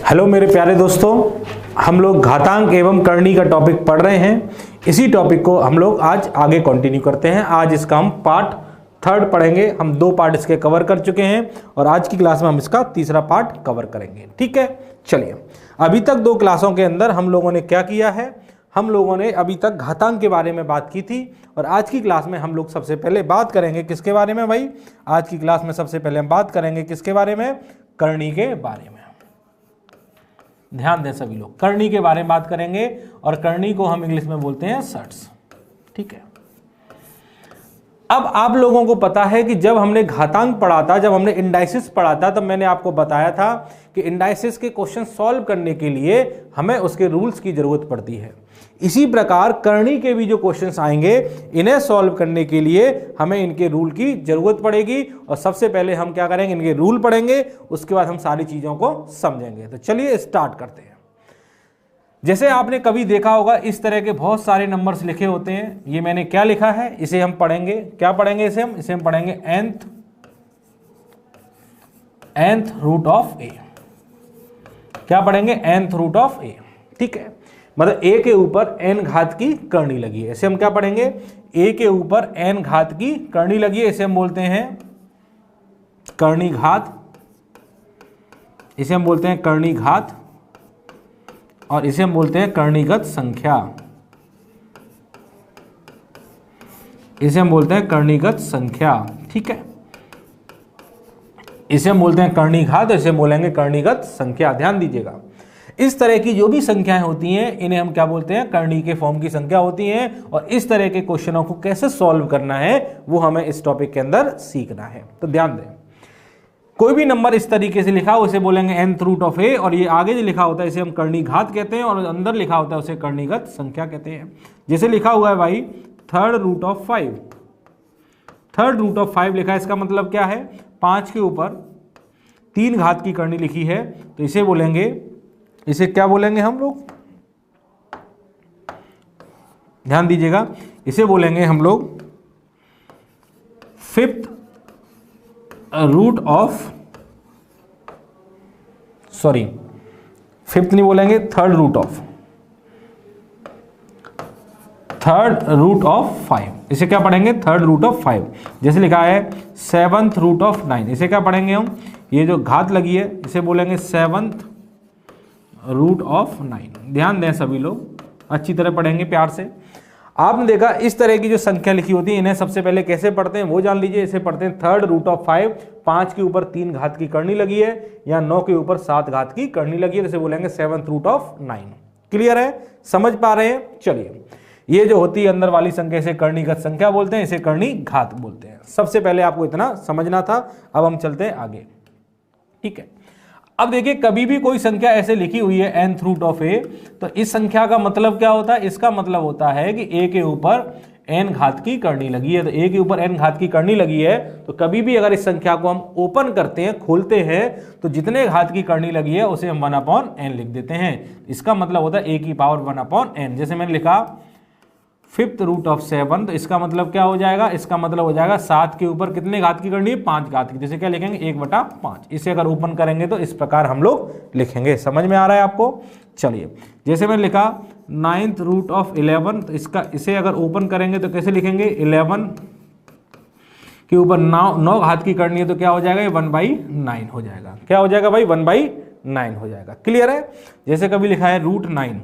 Hello मेरे प्यारे दोस्तों, हम लोग घातांक एवं करनी का टॉपिक पढ़ रहे हैं। इसी टॉपिक को हम लोग आज आगे कंटिन्यू करते हैं। आज इसका हम पार्ट 3 पढ़ेंगे। हम 2 पार्ट इसके कवर कर चुके हैं और आज की क्लास में हम इसका तीसरा पार्ट कवर करेंगे। ठीक है, चलिए। अभी तक 2 क्लासों के अंदर हम लोगों ने क्या किया है, हम लोगों ने अभी तक घातांक के बारे में बात की थी और आज की क्लास में हम लोग सबसे पहले बात करेंगे किसके बारे में भाई? आज की क्लास में सबसे पहले हम बात करेंगे किसके बारे में? करनी के बारे में। ध्यान दें सभी लोग, करनी के बारे में बात करेंगे और करनी को हम इंग्लिश में बोलते हैं सर्ट्स। ठीक है, अब आप लोगों को पता है कि जब हमने घातांक पढ़ा था, जब हमने इंडाइसिस पढ़ा था, तब मैंने आपको बताया था कि इंडाइसिस के क्वेश्चन सॉल्व करने के लिए हमें उसके रूल्स की जरूरत पड़ती है। इसी प्रकार करनी के भी जो क्वेश्चंस आएंगे, इन्हें सॉल्व करने के लिए हमें इनके रूल की जरूरत पड़ेगी और सबसे पहले हम क्या करेंगे, इनके रूल पढ़ेंगे, उसके बाद हम सारी चीजों को समझेंगे। तो चलिए स्टार्ट करते हैं। जैसे आपने कभी देखा होगा, इस तरह के बहुत सारे नंबर्स लिखे होते हैं। ये मैंने क्या लिखा है, इसे हम पढ़ेंगे, क्या पढ़ेंगे इसे हम पढ़ेंगे nth रूट ऑफ ए। क्या पढ़ेंगे? nth रूट ऑफ ए। ठीक है, मतलब a के ऊपर n घात की करनी लगी है, इसे हम क्या पढ़ेंगे? a के ऊपर n घात की करनी लगी है, इसे हम बोलते हैं करनी घात। इसे हम बोलते हैं करनी घात और इसे हम बोलते हैं करणीगत संख्या। इसे हम बोलते हैं करणीगत संख्या। ठीक है, इसे हम बोलते हैं करनी घात, इसे बोलेंगे करणीगत संख्या। ध्यान दीजिएगा, इस तरह की जो भी संख्याएं होती हैं, इन्हें हम क्या बोलते हैं? करनी के फॉर्म की संख्या होती हैं और इस तरह के क्वेश्चनों को कैसे सॉल्व करना है वो हमें इस टॉपिक के अंदर सीखना है। तो ध्यान दें, कोई भी नंबर इस तरीके से लिखा हो उसे बोलेंगे nth रूट ऑफ ए, और ये आगे जो लिखा होता है इसे हम करनी घात कहते हैं और अंदर लिखा होता है उसे करणीगत संख्या कहते हैं। जैसे लिखा हुआ है भाई third root of 5, third root of 5 लिखा है, इसका मतलब क्या है? 5 के ऊपर 3 घात की करनी लिखी है, तो इसे बोलेंगे, इसे क्या बोलेंगे हम लोग? ध्यान दीजिएगा, इसे बोलेंगे हम लोग fifth root of, sorry fifth नहीं बोलेंगे, third root of, third root of 5। इसे क्या पढ़ेंगे? Third root of 5। जैसे लिखा है सेवंथ रूट ऑफ 9, इसे क्या पढ़ेंगे हम? ये जो घात लगी है इसे बोलेंगे सेवंथ रूट ऑफ 9। ध्यान दें सभी लोग, अच्छी तरह पढ़ेंगे प्यार से। आपने देखा इस तरह की जो संख्या लिखी होती है, इन्हें सबसे पहले कैसे पढ़ते हैं वो जान लीजिए। इसे पढ़ते हैं थर्ड रूट ऑफ 5। 5 के ऊपर 3 घात की करनी लगी है या 9 के ऊपर 7 घात की करनी लगी है, इसे बोलेंगे सेवंथ रूट ऑफ 9। क्लियर है? समझ पा रहे हैं? चलिए, ये जो होती है अंदर वाली संख्या, इसे करणीगत संख्या बोलते हैं, इसे करनी घात बोलते हैं। सबसे पहले आपको इतना समझना था। अब हम चलते हैं आगे। ठीक है, अब देखिए, कभी भी कोई संख्या ऐसे लिखी हुई है nth रूट ऑफ ए, तो इस संख्या का मतलब क्या होता है? इसका मतलब होता है कि a के ऊपर n घात की करनी लगी है। तो a के ऊपर n घात की करनी लगी है, तो कभी भी अगर इस संख्या को हम ओपन करते हैं, खोलते हैं, तो जितने घात की करनी लगी है उसे हम 1/n लिख देते हैं। इसका मतलब होता है a की पावर 1/n। जैसे मैंने लिखा फिफ्थ रूट ऑफ 7, तो इसका मतलब क्या हो जाएगा? इसका मतलब हो जाएगा 7 के ऊपर कितने घात की करनी है? 5 घात की। जैसे क्या लिखेंगे? 1/5। इसे अगर ओपन करेंगे तो इस प्रकार हम लोग लिखेंगे। समझ में आ रहा है आपको? चलिए, जैसे मैंने लिखा 9th रूट ऑफ 11, तो इसे अगर ओपन करेंगे तो कैसे लिखेंगे? 11 के ऊपर 9 घात की करनी है, तो क्या हो जाएगा? ये 1/9 हो जाएगा। क्या हो जाएगा भाई? 1/9 हो जाएगा। क्लियर है? जैसे कभी लिखा है रूट 9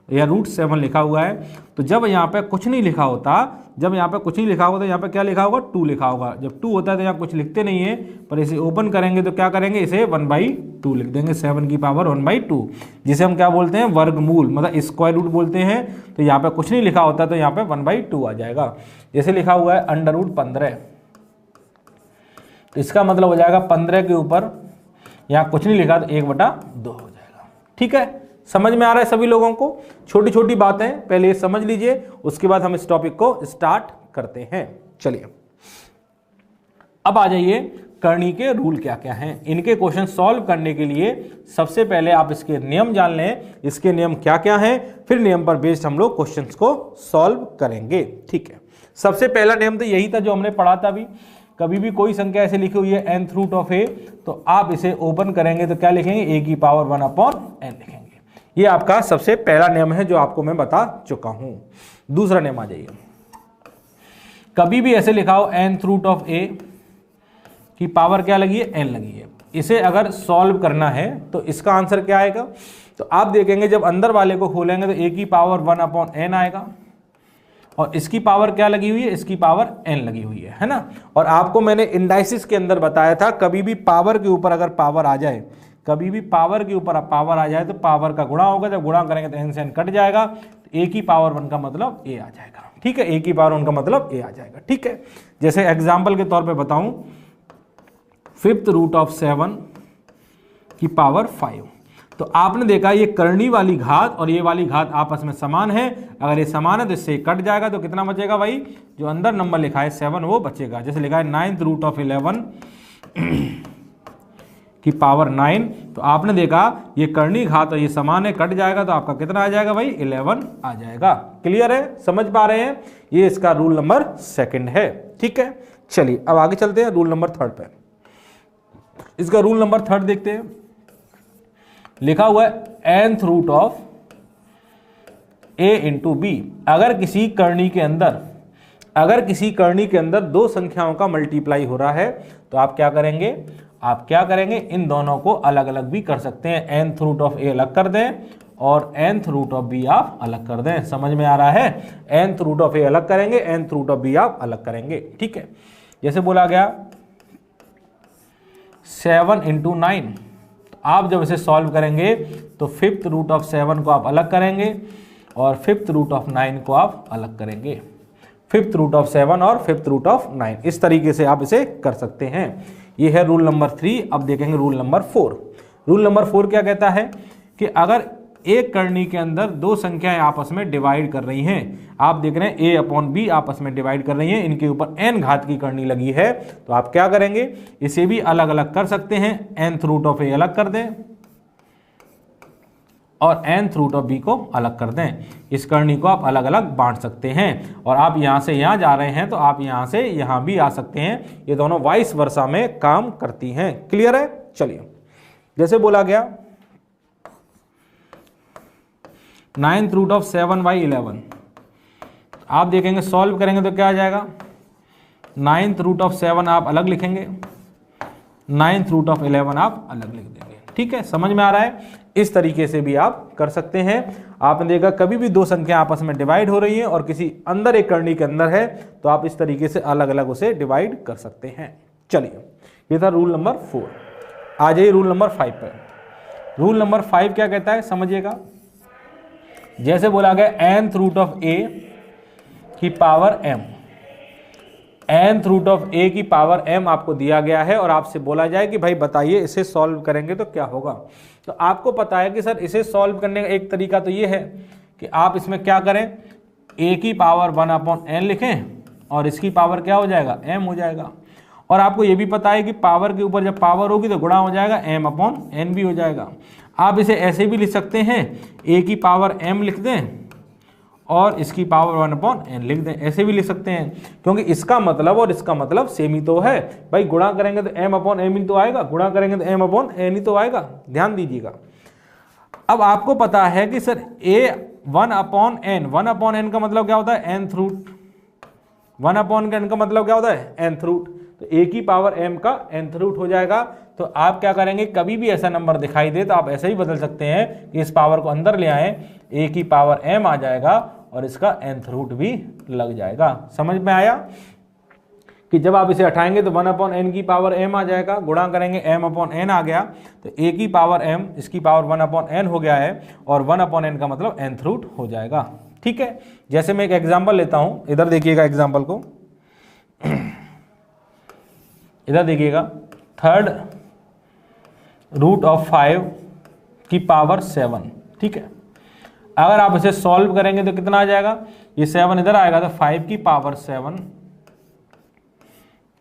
या रूट 7 लिखा हुआ है, तो जब यहाँ पे कुछ नहीं लिखा होता, जब यहाँ पे कुछ नहीं लिखा होगा तो यहाँ पे क्या लिखा होगा? 2 लिखा होगा। जब 2 होता है तो यहाँ कुछ लिखते नहीं है, पर इसे ओपन करेंगे तो क्या करेंगे? इसे 1/2 लिख देंगे, 7 की पावर 1/2, जिसे हम क्या बोलते हैं? वर्गमूल, मतलब स्क्वायर रूट बोलते हैं। तो यहाँ पे कुछ नहीं लिखा होता तो यहाँ पे 1/2 आ जाएगा। जैसे लिखा हुआ है अंडर रूट 15, तो इसका मतलब हो जाएगा 15 के ऊपर यहाँ कुछ नहीं लिखा तो 1/2 हो जाएगा। ठीक है, समझ में आ रहा है सभी लोगों को? छोटी छोटी बातें पहले ये समझ लीजिए, उसके बाद हम इस टॉपिक को स्टार्ट करते हैं। चलिए, अब आ जाइए, करनी के रूल क्या क्या हैं। इनके क्वेश्चन सॉल्व करने के लिए सबसे पहले आप इसके नियम जान लें, इसके नियम क्या क्या हैं, फिर नियम पर बेस्ड हम लोग क्वेश्चंस को सॉल्व करेंगे। ठीक है, सबसे पहला नियम तो यही था जो हमने पढ़ा था अभी, कभी भी कोई संख्या ऐसे लिखी हुई है nth रूट ऑफ a, तो आप इसे ओपन करेंगे तो क्या लिखेंगे, a की पावर 1/n लिखेंगे। ये आपका सबसे पहला नियम है जो आपको मैं बता चुका हूं। दूसरा नियम आ जाइए, कभी भी ऐसे लिखा हो nth रूट ऑफ a की पावर क्या लगी है, n लगी है। इसे अगर सॉल्व करना है तो इसका आंसर क्या आएगा, तो आप देखेंगे जब अंदर वाले को खोलेंगे तो a की पावर 1/n आएगा और इसकी पावर क्या लगी हुई है, इसकी पावर n लगी हुई है ना। और आपको मैंने इंडाइसिस के अंदर बताया था कभी भी पावर के ऊपर अगर पावर आ जाए, कभी भी पावर के ऊपर पावर आ जाए तो पावर का गुणा होगा, जब गुणा करेंगे तो n से n कट जाएगा, तो a की पावर 1 का मतलब a आ जाएगा। ठीक है, a की पावर 1 का मतलब a आ जाएगा। ठीक है, जैसे एग्जाम्पल के तौर पर बताऊं, 5th रूट ऑफ 7 की पावर 5, तो आपने देखा ये करनी वाली घात और ये वाली घात आपस में समान है। अगर ये समान है तो इससे कट जाएगा, तो कितना बचेगा भाई, जो अंदर नंबर लिखा है 7 वो बचेगा। जैसे लिखा है 9th रूट ऑफ 11 की पावर 9, तो आपने देखा ये करनी घात और ये समान है, कट जाएगा तो आपका कितना आ जाएगा भाई, 11 आ जाएगा। क्लियर है, समझ पा रहे हैं, ये इसका रूल नंबर 2 है। ठीक है, चलिए अब आगे चलते हैं रूल नंबर 3 पे। इसका रूल नंबर 3 देखते हैं, लिखा हुआ है nth root of a into B. अगर किसी करनी के अंदर दो संख्याओं का मल्टीप्लाई हो रहा है तो आप क्या करेंगे, इन दोनों को अलग अलग भी कर सकते हैं। nth रूट ऑफ a अलग कर दें और nth रूट ऑफ b आप अलग कर दें। समझ में आ रहा है, nth रूट ऑफ a अलग करेंगे, nth रूट ऑफ b आप अलग करेंगे। ठीक है, जैसे बोला गया 7 इंटू 9, आप जब इसे सॉल्व करेंगे तो 5th रूट ऑफ 7 को आप अलग करेंगे और 5th रूट ऑफ 9 को आप अलग करेंगे। 5th रूट ऑफ 7 और 5th रूट ऑफ 9, इस तरीके से आप इसे कर सकते हैं। ये है रूल नंबर 3। अब देखेंगे रूल नंबर 4। रूल नंबर 4 क्या कहता है कि अगर एक करनी के अंदर दो संख्याएं आपस में डिवाइड कर रही हैं, आप देख रहे हैं a अपॉन b आपस में डिवाइड कर रही हैं, इनके ऊपर n घात की करनी लगी है, तो आप क्या करेंगे, इसे भी अलग अलग कर सकते हैं। nth रूट ऑफ a अलग कर दें और nth रूट ऑफ b को अलग कर दें। इस करनी को आप अलग अलग बांट सकते हैं और आप यहां से यहां जा रहे हैं तो आप यहां से यहां भी आ सकते हैं। ये दोनों वाइस वर्सा में काम करती हैं। क्लियर है, चलिए जैसे बोला गया 9th रूट ऑफ 7/11, आप देखेंगे सॉल्व करेंगे तो क्या आ जाएगा, 9th रूट ऑफ 7 आप अलग लिखेंगे, 9th रूट ऑफ 11 आप अलग लिख देंगे। ठीक है, समझ में आ रहा है, इस तरीके से भी आप कर सकते हैं। आपने देखा कभी भी दो संख्या आपस में डिवाइड हो रही है और किसी अंदर एक करनी के अंदर है तो आप इस तरीके से अलग अलग उसे डिवाइड कर सकते हैं। चलिए, ये था रूल नंबर 4। आ जाइए रूल नंबर 5 पर। रूल नंबर 5 क्या कहता है, समझिएगा। जैसे बोला गया nth रूट ऑफ a की power m, nth root of a की पावर m आपको दिया गया है और आपसे बोला जाए कि भाई बताइए इसे सॉल्व करेंगे तो क्या होगा। तो आपको पता है कि सर इसे सॉल्व करने का एक तरीका तो ये है कि आप इसमें क्या करें, a की पावर 1/n लिखें और इसकी पावर क्या हो जाएगा, m हो जाएगा। और आपको ये भी पता है कि पावर के ऊपर जब पावर होगी तो गुणा हो जाएगा, m/n भी हो जाएगा। आप इसे ऐसे भी लिख सकते हैं, a की पावर m लिख दें और इसकी पावर 1/n लिख दें, ऐसे भी लिख सकते हैं, क्योंकि इसका मतलब और इसका मतलब सेम ही तो है भाई। गुणा करेंगे तो m/m ही तो आएगा, गुणा करेंगे तो m/n ही तो आएगा। ध्यान दीजिएगा। अब आपको पता है कि सर a 1/n का मतलब क्या होता है, nth रूट। 1/n का मतलब क्या होता है, nth रूट। तो a की पावर m का nth रूट हो जाएगा। तो आप क्या करेंगे, कभी भी ऐसा नंबर दिखाई दे तो आप ऐसे ही बदल सकते हैं कि इस पावर को अंदर ले आए, a की पावर m आ जाएगा और इसका nth रूट भी लग जाएगा। समझ में आया कि जब आप इसे हटाएंगे तो 1/n की पावर m आ जाएगा, गुणा करेंगे m/n आ गया, तो a की पावर m इसकी पावर 1/n हो गया है और 1/n का मतलब nth रूट हो जाएगा। ठीक है, जैसे मैं एक एग्जाम्पल लेता हूं, इधर देखिएगा एग्जाम्पल को, इधर देखिएगा 3rd रूट ऑफ 5 की पावर 7। ठीक है, अगर आप इसे सॉल्व करेंगे तो कितना आ जाएगा, ये 7 इधर आएगा तो 5 की पावर 7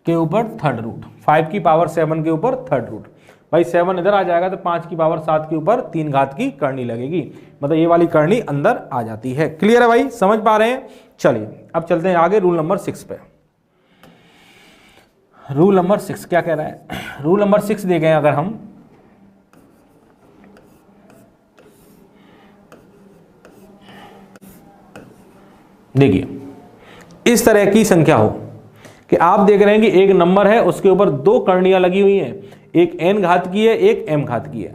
के ऊपर 3rd रूट, 5 की पावर 7 के ऊपर 3rd रूट। भाई 7 इधर आ जाएगा तो 5 की पावर 7 के ऊपर 3 घात की करनी लगेगी, मतलब ये वाली करनी अंदर आ जाती है। क्लियर है भाई, समझ पा रहे हैं। चलिए अब चलते हैं आगे रूल नंबर 6 पे। रूल नंबर 6 क्या कह रहा है? रूल नंबर 6 देखें अगर हम, देखिए इस तरह की संख्या हो कि आप देख रहे हैं कि एक नंबर है उसके ऊपर दो कर्णियां लगी हुई हैं, एक n घात की है एक m घात की है।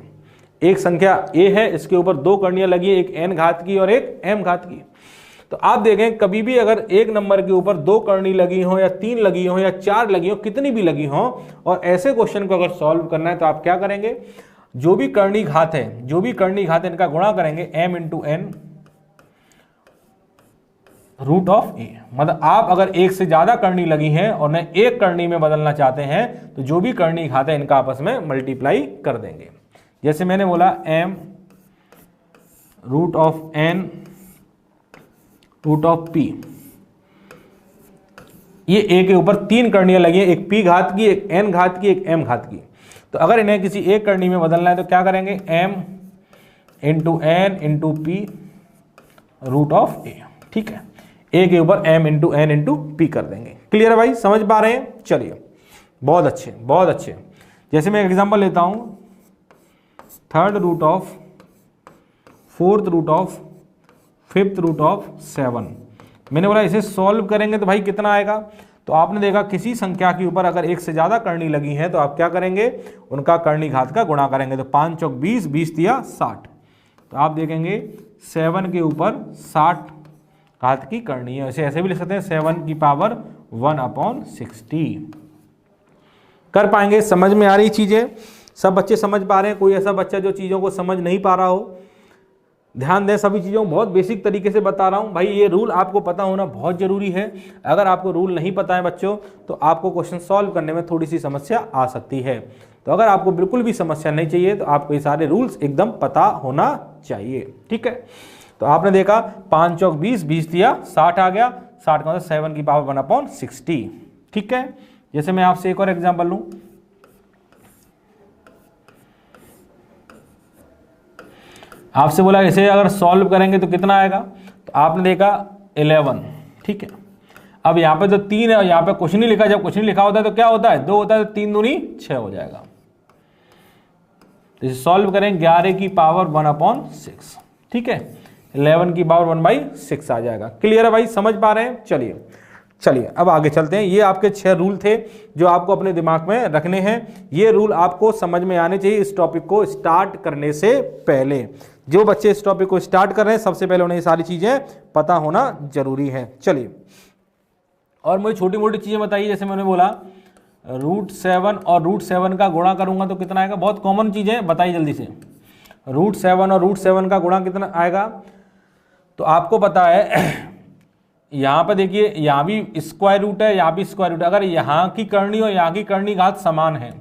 एक संख्या a है, इसके ऊपर दो कर्णियां लगी है, एक n घात की और एक m घात की। तो आप देखें कभी भी अगर एक नंबर के ऊपर दो कर्णी लगी हो या तीन लगी हो या चार लगी हो, कितनी भी लगी हो, और ऐसे क्वेश्चन को अगर सॉल्व करना है तो आप क्या करेंगे, जो भी कर्णी घात है, जो भी कर्णी घात है इनका गुणा करेंगे m into n root of A. मतलब आप अगर एक से ज्यादा करनी लगी हैं और न एक करनी में बदलना चाहते हैं तो जो भी करनी घात है इनका आपस में मल्टीप्लाई कर देंगे। जैसे मैंने बोला m root of n root of p, ये a के ऊपर तीन करनियां लगी हैं, एक p घात की, एक n घात की, एक m घात की। तो अगर इन्हें किसी एक करनी में बदलना है तो क्या करेंगे, m into n into p root of a। ठीक है, a के ऊपर m into n into p कर देंगे। क्लियर है भाई, समझ पा रहे हैं? चलिए बहुत अच्छे बहुत अच्छे। जैसे मैं एग्जांपल लेता हूं, third root of fourth root of fifth root of 7। मैंने बोला इसे सॉल्व करेंगे तो भाई कितना आएगा, तो आपने देखा किसी संख्या के ऊपर अगर एक से ज्यादा करनी लगी है तो आप क्या करेंगे, उनका करनी घात का गुणा करेंगे। तो 5 चौक 20, 20 दिया 60। तो आप देखेंगे 7 के ऊपर 60 घात की करनी है। ऐसे भी लिख सकते हैं 7 की पावर 1/60। कर पाएंगे? समझ में आ रही चीजें? सब बच्चे समझ पा रहे हैं? कोई ऐसा बच्चा जो चीजों को समझ नहीं पा रहा हो? ध्यान दें, सभी चीज़ों को बहुत बेसिक तरीके से बता रहा हूं भाई। ये रूल आपको पता होना बहुत जरूरी है। अगर आपको रूल नहीं पता है बच्चों तो आपको क्वेश्चन सॉल्व करने में थोड़ी सी समस्या आ सकती है। तो अगर आपको बिल्कुल भी समस्या नहीं चाहिए तो आपको ये सारे रूल्स एकदम पता होना चाहिए। ठीक है, तो आपने देखा 5 चौक 20, 20 दिया 60 आ गया। 60 का मतलब 7 की पावर 1/60। ठीक है, जैसे मैं आपसे एक और एग्जाम्पल लूं, आपसे बोला इसे अगर सॉल्व करेंगे तो कितना आएगा, तो आपने देखा 11। ठीक है, अब यहाँ पे तो 3 है और यहाँ पे कुछ नहीं लिखा। जब कुछ नहीं लिखा होता है तो क्या होता है, 2 होता है, तो 3 दूनी 6 हो जाएगा। तो इसे सॉल्व करें 11 की पावर 1/6। ठीक है, 11 की पावर 1/6 आ जाएगा। क्लियर है भाई, समझ पा रहे हैं? चलिए चलिए अब आगे चलते हैं। ये आपके 6 रूल थे जो आपको अपने दिमाग में रखने हैं। ये रूल आपको समझ में आने चाहिए इस टॉपिक को स्टार्ट करने से पहले। जो बच्चे इस टॉपिक को स्टार्ट कर रहे हैं सबसे पहले उन्हें ये सारी चीजें पता होना जरूरी है। चलिए, और मुझे छोटी मोटी चीजें बताइए। जैसे मैंने बोला √7 और √7 का गुणा करूंगा तो कितना आएगा। बहुत कॉमन चीजें बताइए जल्दी से। √7 और √7 का गुणा कितना आएगा, तो आपको पता है यहाँ पर देखिए, यहाँ भी स्क्वायर रूट है, यहाँ भी स्क्वायर रूट है। अगर यहाँ की करनी और यहाँ की करनी घात समान है,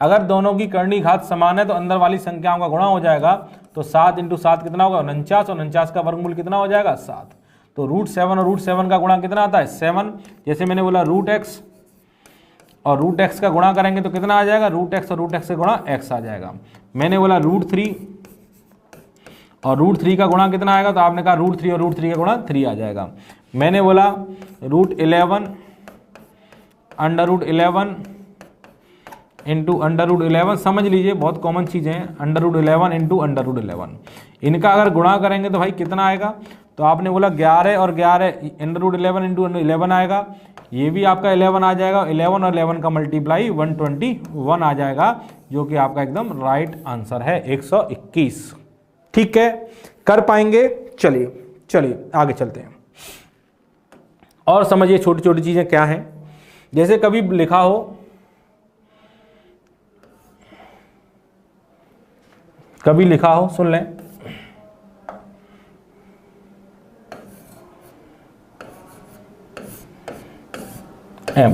अगर दोनों की करनी घात समान है तो अंदर वाली संख्याओं का गुणा हो जाएगा। तो 7 × 7 कितना होगा, 49, और 49 का वर्गमूल कितना हो जाएगा, 7। तो √7 और √7 का गुणा कितना आता है, 7। जैसे मैंने बोला √x और √x का गुणा करेंगे तो कितना आ जाएगा, √x और √x का गुणा x आ जाएगा। मैंने बोला √3 और √3 का गुणा कितना आएगा, तो आपने कहा √3 और √3 का गुणा 3 आ जाएगा। मैंने बोला √11 √11 इंटू √11, समझ लीजिए बहुत कॉमन चीज़ें हैं। √11 इंटू √11, इनका अगर गुणा करेंगे तो भाई कितना आएगा, तो आपने बोला 11 और 11 √11 इंटू 11 आएगा। ये भी आपका 11 आ जाएगा। 11 और 11 का मल्टीप्लाई 121 आ जाएगा, जो कि आपका एकदम राइट आंसर है 121। ठीक है, कर पाएंगे? चलिए चलिए आगे चलते हैं और समझिए छोटी छोटी चीजें क्या हैं। जैसे कभी लिखा हो सुन लें, m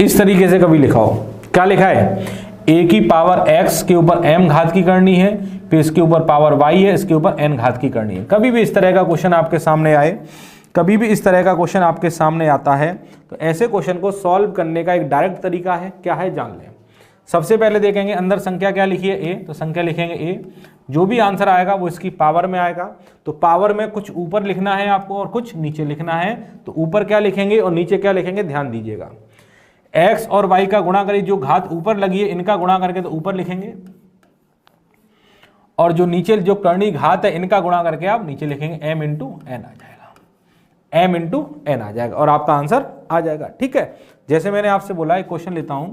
इस तरीके से कभी लिखा हो। क्या लिखा है, a की पावर x के ऊपर m घात की करनी है, फिर इसके ऊपर पावर y है, इसके ऊपर n घात की करनी है। कभी भी इस तरह का क्वेश्चन आपके सामने आए, कभी भी इस तरह का क्वेश्चन आपके सामने आता है तो ऐसे क्वेश्चन को सॉल्व करने का एक डायरेक्ट तरीका है, क्या है जान लें। सबसे पहले देखेंगे अंदर संख्या क्या लिखी है, a, तो संख्या लिखेंगे a। जो भी आंसर आएगा वो इसकी पावर में आएगा। तो पावर में कुछ ऊपर लिखना है आपको और कुछ नीचे लिखना है। तो ऊपर क्या लिखेंगे और नीचे क्या लिखेंगे, ध्यान दीजिएगा। x और y का गुणा करिए, जो घात ऊपर लगी है इनका गुणा करके तो ऊपर लिखेंगे, और जो नीचे जो कर्णी घात है इनका गुणा करके आप नीचे लिखेंगे, m इंटू एन आ जाएगा, m इंटू एन आ जाएगा और आपका आंसर आ जाएगा। ठीक है, जैसे मैंने आपसे बोला एक क्वेश्चन लेता हूं,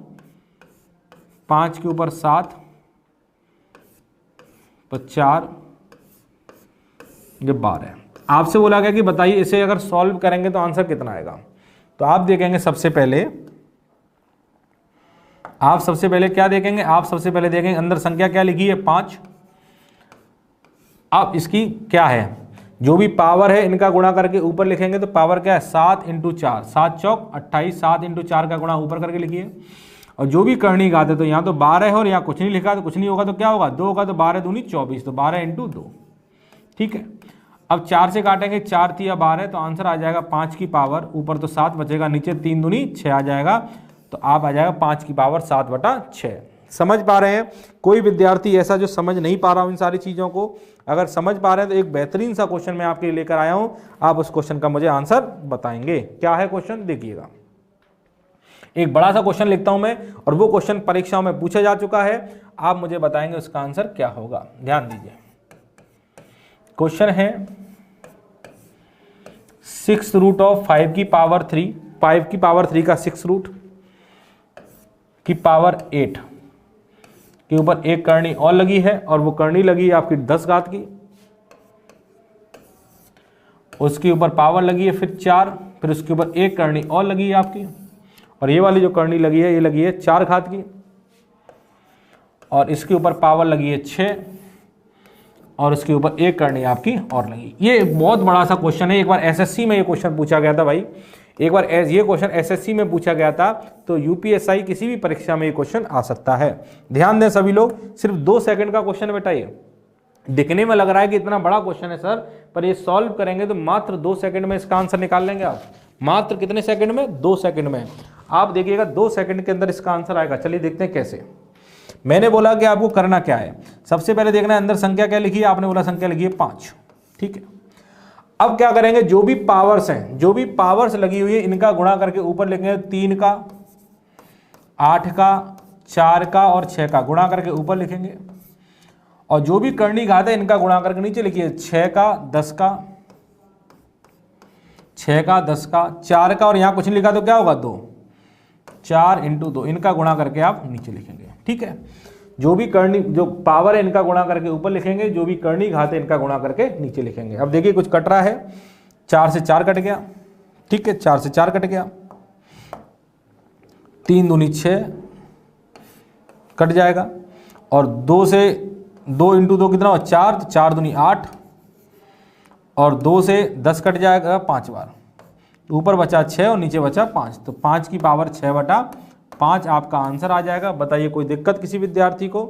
5 के ऊपर 7 तो 4 ये 12। आपसे बोला गया कि बताइए इसे अगर सॉल्व करेंगे तो आंसर कितना आएगा। तो आप देखेंगे सबसे पहले क्या देखेंगे, आप सबसे पहले देखेंगे अंदर संख्या क्या लिखी है 5। अब इसकी क्या है, जो भी पावर है इनका गुणा करके ऊपर लिखेंगे। तो पावर क्या है 7 इंटू 4, 7 चौक 28, 7 इंटू 4 का गुणा ऊपर करके लिखिए। और जो भी करनी घात है तो यहाँ तो 12 है और यहाँ कुछ नहीं लिखा तो कुछ नहीं होगा, तो क्या होगा 2 होगा, तो 12 दूनी 24, तो 12 इंटू 2। ठीक है, अब 4 से काटेंगे, 4 3 12 तो आंसर आ जाएगा 5 की पावर, ऊपर तो 7 बचेगा, नीचे 3 दूनी 6 आ जाएगा, तो आप आ जाएगा 5 की पावर 7/6। समझ पा रहे हैं? कोई विद्यार्थी ऐसा जो समझ नहीं पा रहा हूं इन सारी चीज़ों को, अगर समझ पा रहे हैं तो एक बेहतरीन सा क्वेश्चन मैं आपके लिए लेकर आया हूं, आप उस क्वेश्चन का मुझे आंसर बताएंगे। क्या है क्वेश्चन, देखिएगा। एक बड़ा सा क्वेश्चन लिखता हूं मैं, और वो क्वेश्चन परीक्षाओं में पूछा जा चुका है, आप मुझे बताएंगे उसका आंसर क्या होगा। ध्यान दीजिए, क्वेश्चन है 6 रूट ऑफ 5 की पावर 3, 5 की पावर 3 का 6 रूट की पावर 8 के ऊपर एक करनी और लगी है, और वो करनी लगी है आपकी 10 घात की, उसके ऊपर पावर लगी है फिर 4, फिर उसके ऊपर एक करनी और लगी है आपकी, और ये वाली जो करनी लगी है ये लगी है 4 घात की, और इसके ऊपर पावर लगी है 6, और उसके ऊपर एक करनी आपकी और लगी। ये बहुत बड़ा सा क्वेश्चन है, एक बार एसएससी में ये क्वेश्चन पूछा गया था भाई, एक बार ये क्वेश्चन एसएससी में पूछा गया था, तो यूपीएसआई किसी भी परीक्षा में ये क्वेश्चन आ सकता है। ध्यान दें सभी लोग, सिर्फ 2 सेकंड का क्वेश्चन बेटा, ये दिखने में लग रहा है कि इतना बड़ा क्वेश्चन है सर, पर ये सॉल्व करेंगे तो मात्र 2 सेकंड में इसका आंसर निकाल लेंगे आप। मात्र कितने सेकंड में, 2 सेकंड में। आप देखिएगा 2 सेकंड के अंदर इसका आंसर आएगा। चलिए देखते हैं कैसे। मैंने बोला कि आपको करना क्या है, सबसे पहले देखना है अंदर संख्या क्या लिखी है, आपने बोला संख्या लिखी है 5। ठीक है, अब क्या करेंगे, जो भी पावर्स हैं, जो भी पावर्स लगी हुई है इनका गुणा करके ऊपर लिखेंगे, 3 का 8 का 4 का और 6 का गुणा करके ऊपर लिखेंगे, और जो भी करनी घात है इनका गुणा करके नीचे लिखिए, 6 का 10 का 6 का 10 का 4 का, और यहां कुछ नहीं लिखा तो क्या होगा 2, 4 इंटू 2, इनका गुणा करके आप नीचे लिखेंगे। ठीक है, जो भी करनी जो पावर है इनका गुणा करके ऊपर लिखेंगे, जो भी करनी घात है इनका गुणा करके नीचे लिखेंगे। अब देखिए कुछ कट रहा है, 4 से 4 कट गया। ठीक है, 4 से 4 कट गया, 3 दूनी 6 कट जाएगा, और 2 से 2 इंटू 2 कितना हुआ 4, तो 4 दूनी 8, और 2 से 10 कट जाएगा 5 बार, ऊपर बचा 6 और नीचे बचा 5, तो 5 की पावर 6/5 आपका आंसर आ जाएगा। बताइए कोई दिक्कत किसी विद्यार्थी को?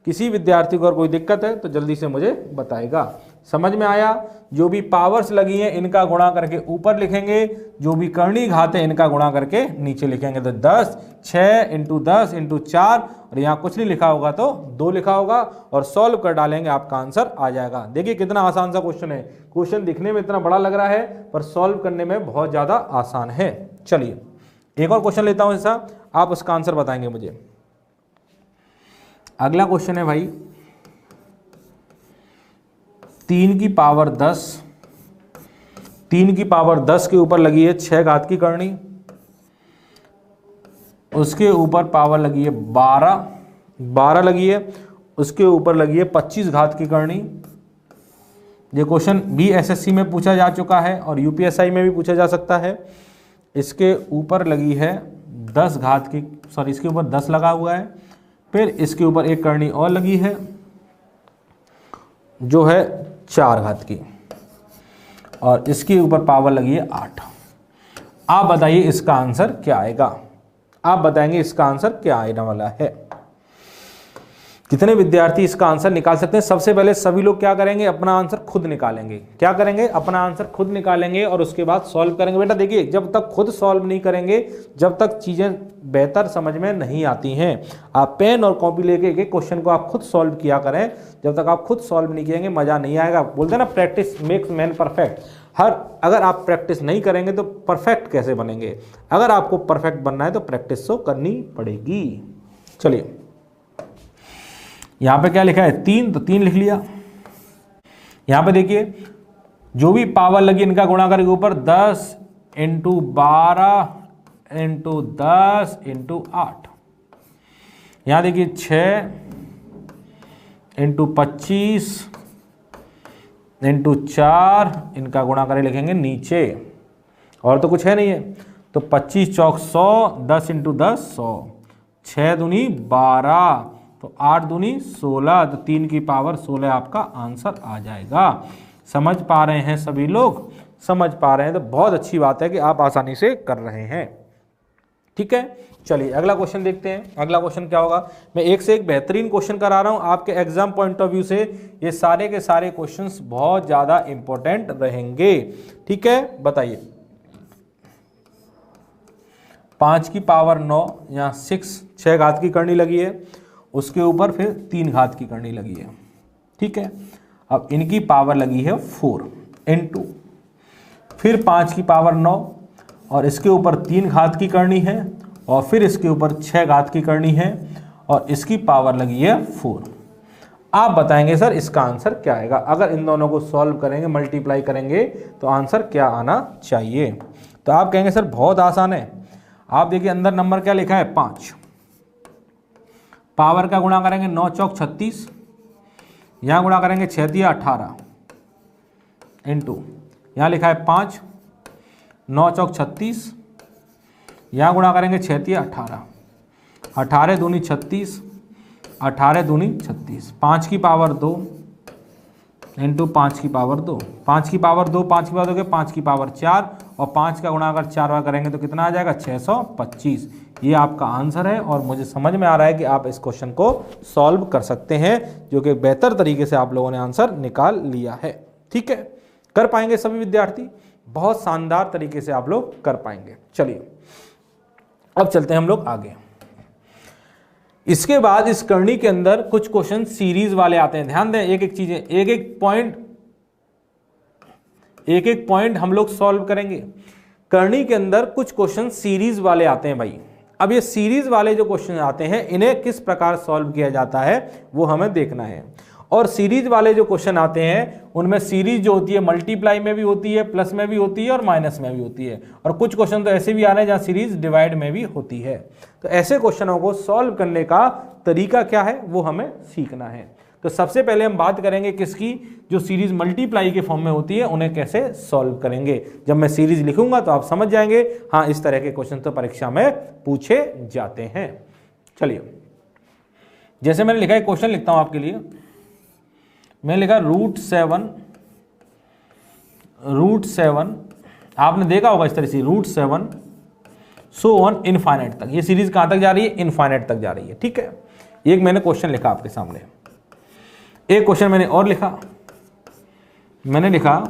किसी विद्यार्थी को अगर कोई दिक्कत है तो जल्दी से मुझे बताएगा। समझ में आया? जो भी पावर्स लगी हैं इनका गुणा करके ऊपर लिखेंगे, जो भी करनी घात है इनका गुणा करके नीचे लिखेंगे। तो 10 6 इंटू 10 इंटू 4, और यहाँ कुछ नहीं लिखा होगा तो 2 लिखा होगा, और सॉल्व कर डालेंगे आपका आंसर आ जाएगा। देखिए कितना आसान सा क्वेश्चन है। क्वेश्चन दिखने में इतना बड़ा लग रहा है पर सॉल्व करने में बहुत ज़्यादा आसान है। चलिए एक और क्वेश्चन लेता हूँ ऐसा, आप उसका आंसर बताएंगे मुझे। अगला क्वेश्चन है भाई 3 की पावर 10, 3 की पावर 10 के ऊपर लगी है 6 घात की करनी, उसके ऊपर पावर लगी है 12 लगी है, उसके ऊपर लगी है 25 घात की करनी। ये क्वेश्चन भी एसएससी में पूछा जा चुका है और यूपीएसआई में भी पूछा जा सकता है। इसके ऊपर लगी है 10 घात की, सॉरी इसके ऊपर 10 लगा हुआ है, फिर इसके ऊपर एक करनी और लगी है जो है 4 घात की, और इसके ऊपर पावर लगी है 8। आप बताइए इसका आंसर क्या आएगा? आप बताएंगे इसका आंसर क्या आने वाला है। कितने विद्यार्थी इसका आंसर निकाल सकते हैं? सबसे पहले सभी लोग क्या करेंगे, अपना आंसर खुद निकालेंगे। क्या करेंगे? अपना आंसर खुद निकालेंगे और उसके बाद सॉल्व करेंगे। बेटा देखिए, जब तक खुद सॉल्व नहीं करेंगे, जब तक चीज़ें बेहतर समझ में नहीं आती हैं, आप पेन और कॉपी लेके एक एक क्वेश्चन को आप खुद सॉल्व किया करें। जब तक आप खुद सॉल्व नहीं करेंगे मज़ा नहीं आएगा। बोलते हैं ना, प्रैक्टिस मेक्स मैन परफेक्ट। अगर आप प्रैक्टिस नहीं करेंगे तो परफेक्ट कैसे बनेंगे? अगर आपको परफेक्ट बनना है तो प्रैक्टिस तो करनी पड़ेगी। चलिए, यहां पे क्या लिखा है? 3, तो 3 लिख लिया। यहां पे देखिए, जो भी पावर लगी इनका गुणा करके ऊपर 10 × 12 × 10 × 8। यहां देखिए 6 × 25 × 4, इनका गुणा करके लिखेंगे नीचे, और तो कुछ है नहीं है। तो 25 चौक 100, 10 × 10 100, 6 दूनी 12, तो 8 दूनी 16, तो 3 की पावर 16 आपका आंसर आ जाएगा। समझ पा रहे हैं सभी लोग? समझ पा रहे हैं तो बहुत अच्छी बात है कि आप आसानी से कर रहे हैं। ठीक है, चलिए अगला क्वेश्चन देखते हैं। अगला क्वेश्चन क्या होगा? मैं एक से एक बेहतरीन क्वेश्चन करा रहा हूं आपके एग्जाम पॉइंट ऑफ व्यू से। ये सारे के सारे क्वेश्चंस बहुत ज्यादा इंपॉर्टेंट रहेंगे। ठीक है, बताइए। 5 की पावर 9, यहाँ 6 घात की करनी लगी है, उसके ऊपर फिर 3 घात की करनी लगी है। ठीक है, अब इनकी पावर लगी है 4 × फिर 5 की पावर 9, और इसके ऊपर 3 घात की करनी है, और फिर इसके ऊपर 6 घात की करनी है, और इसकी पावर लगी है 4। आप बताएंगे सर इसका आंसर क्या आएगा? अगर इन दोनों को सॉल्व करेंगे, मल्टीप्लाई करेंगे, तो आंसर क्या आना चाहिए? तो आप कहेंगे सर बहुत आसान है। आप देखिए अंदर नंबर क्या लिखा है? 5। पावर का गुणा करेंगे 9 चौक 36, यहाँ गुणा करेंगे 6 दिया 18 × यहाँ लिखा है 5, 9 चौक 36, यहाँ गुणा करेंगे 6 दिया 18, 18 दूनी 36, 18 दूनी 36, 5 की पावर 2 × 5 की पावर 2, 5 की पावर 2, 5 की पावर 2 के 5 की पावर 4, और 5 का गुणा अगर 4 बार करेंगे तो कितना आ जाएगा? 625। ये आपका आंसर है, और मुझे समझ में आ रहा है कि आप इस क्वेश्चन को सॉल्व कर सकते हैं, जो कि बेहतर तरीके से आप लोगों ने आंसर निकाल लिया है। ठीक है, कर पाएंगे सभी विद्यार्थी? बहुत शानदार तरीके से आप लोग कर पाएंगे। चलिए अब चलते हैं हम लोग आगे। इसके बाद इस करनी के अंदर कुछ क्वेश्चन सीरीज वाले आते हैं। ध्यान दें, एक एक चीजें, एक एक पॉइंट हम लोग सॉल्व करेंगे। करनी के अंदर कुछ क्वेश्चन सीरीज वाले आते हैं भाई। अब ये सीरीज वाले जो क्वेश्चन आते हैं, इन्हें किस प्रकार सॉल्व किया जाता है वो हमें देखना है। और सीरीज वाले जो क्वेश्चन आते हैं उनमें सीरीज जो होती है मल्टीप्लाई में भी होती है, प्लस में भी होती है, और माइनस में भी होती है। और कुछ क्वेश्चन तो ऐसे भी आ रहे हैं जहाँ सीरीज डिवाइड में भी होती है। तो ऐसे क्वेश्चनों को सॉल्व करने का तरीका क्या है वो हमें सीखना है। तो सबसे पहले हम बात करेंगे किसकी? जो सीरीज मल्टीप्लाई के फॉर्म में होती है उन्हें कैसे सॉल्व करेंगे। जब मैं सीरीज लिखूंगा तो आप समझ जाएंगे, हाँ इस तरह के क्वेश्चन तो परीक्षा में पूछे जाते हैं। चलिए, जैसे मैंने लिखा है, क्वेश्चन लिखता हूं आपके लिए। मैंने लिखा √7, आपने देखा होगा इस तरह से √7 सो ऑन इनफाइनाइट तक। ये सीरीज कहां तक जा रही है? इनफाइनाइट तक जा रही है। ठीक है, एक मैंने क्वेश्चन लिखा आपके सामने। एक क्वेश्चन मैंने और लिखा, मैंने लिखा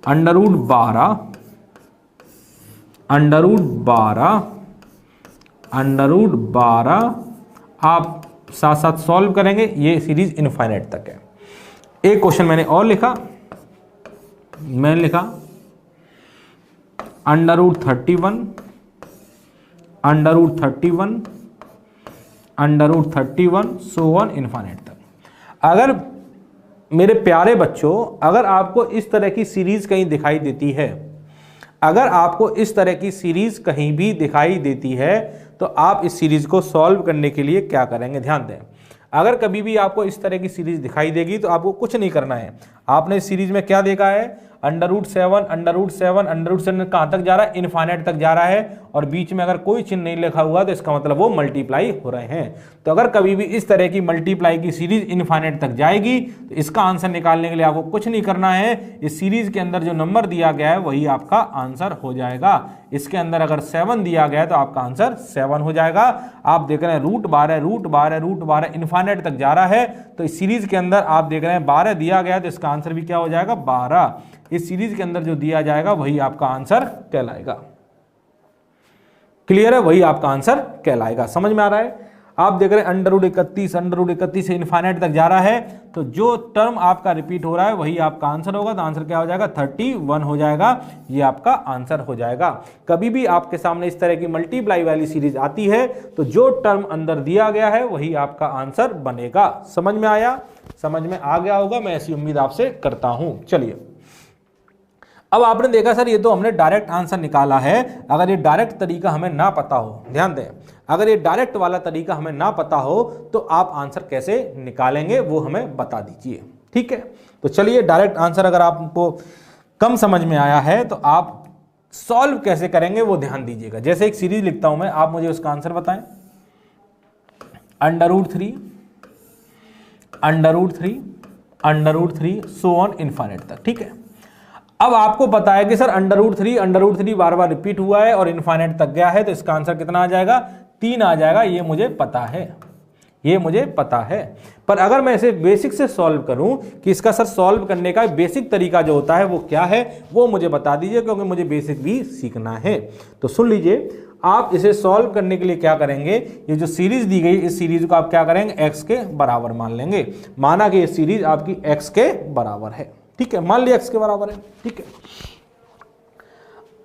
√12 आप साथ साथ सॉल्व करेंगे। ये सीरीज इनफाइनाइट तक है। एक क्वेश्चन मैंने और लिखा, मैंने लिखा √31 सो ऑन इनफाइनाइट तक। अगर मेरे प्यारे बच्चों, अगर आपको इस तरह की सीरीज कहीं दिखाई देती है, अगर आपको इस तरह की सीरीज कहीं भी दिखाई देती है, तो आप इस सीरीज को सॉल्व करने के लिए क्या करेंगे? ध्यान दें, अगर कभी भी आपको इस तरह की सीरीज दिखाई देगी तो आपको कुछ नहीं करना है। आपने इस सीरीज में क्या देखा है? √7 √7 √7 कहाँ तक जा रहा है, इनफाइनाइट तक जा रहा है, और बीच में अगर कोई चिन्ह नहीं लिखा हुआ तो इसका मतलब वो मल्टीप्लाई हो रहे हैं। तो अगर कभी भी इस तरह की मल्टीप्लाई की सीरीज इनफाइनाइट तक जाएगी तो इसका आंसर निकालने के लिए आपको कुछ नहीं करना है, इस सीरीज के अंदर जो नंबर दिया गया है वही आपका आंसर हो जाएगा। इसके अंदर अगर 7 दिया गया है तो आपका आंसर 7 हो जाएगा। आप देख रहे हैं √12 इनफाइनाइट तक जा रहा है, तो इस सीरीज के अंदर आप देख रहे हैं 12 दिया गया है, तो इसका आंसर भी क्या हो जाएगा, 12। इस सीरीज के अंदर जो दिया जाएगा वही आपका आंसर कहलाएगा। क्लियर है, वही आपका आंसर कहलाएगा। समझ में आ रहा है? आप देख रहे हैं √31 से इनफाइनाइट तक जा रहा है, तो जो टर्म आपका रिपीट हो रहा है वही आपका आंसर होगा। तो आंसर क्या हो जाएगा, 31 हो जाएगा, ये आपका आंसर हो जाएगा। कभी भी आपके सामने इस तरह की मल्टीप्लाई वाली सीरीज आती है तो जो टर्म अंदर दिया गया है वही आपका आंसर बनेगा। समझ में आया? समझ में आ गया होगा, मैं ऐसी उम्मीद आपसे करता हूं। चलिए, अब आपने देखा सर ये तो हमने डायरेक्ट आंसर निकाला है। अगर ये डायरेक्ट तरीका हमें ना पता हो, ध्यान दें, अगर ये डायरेक्ट वाला तरीका हमें ना पता हो तो आप आंसर कैसे निकालेंगे वो हमें बता दीजिए। ठीक है, तो चलिए, डायरेक्ट आंसर अगर आपको कम समझ में आया है तो आप सॉल्व कैसे करेंगे वो ध्यान दीजिएगा। जैसे एक सीरीज लिखता हूं मैं, आप मुझे उसका आंसर बताएं। √3 सो ऑन इनफाइनाइट तक। ठीक है, अब आपको पता है कि सर √3 बार बार रिपीट हुआ है और इनफाइनाइट तक गया है, तो इसका आंसर कितना आ जाएगा, 3 आ जाएगा। ये मुझे पता है, पर अगर मैं इसे बेसिक से सॉल्व करूं कि इसका सर सॉल्व करने का बेसिक तरीका जो होता है वो क्या है, वो मुझे बता दीजिए, क्योंकि मुझे बेसिक भी सीखना है। तो सुन लीजिए, आप इसे सॉल्व करने के लिए क्या करेंगे, ये जो सीरीज दी गई इस सीरीज को आप क्या करेंगे, x के बराबर मान लेंगे। माना कि ये सीरीज आपकी x के बराबर है। ठीक है, मान लिया x के बराबर है। ठीक है,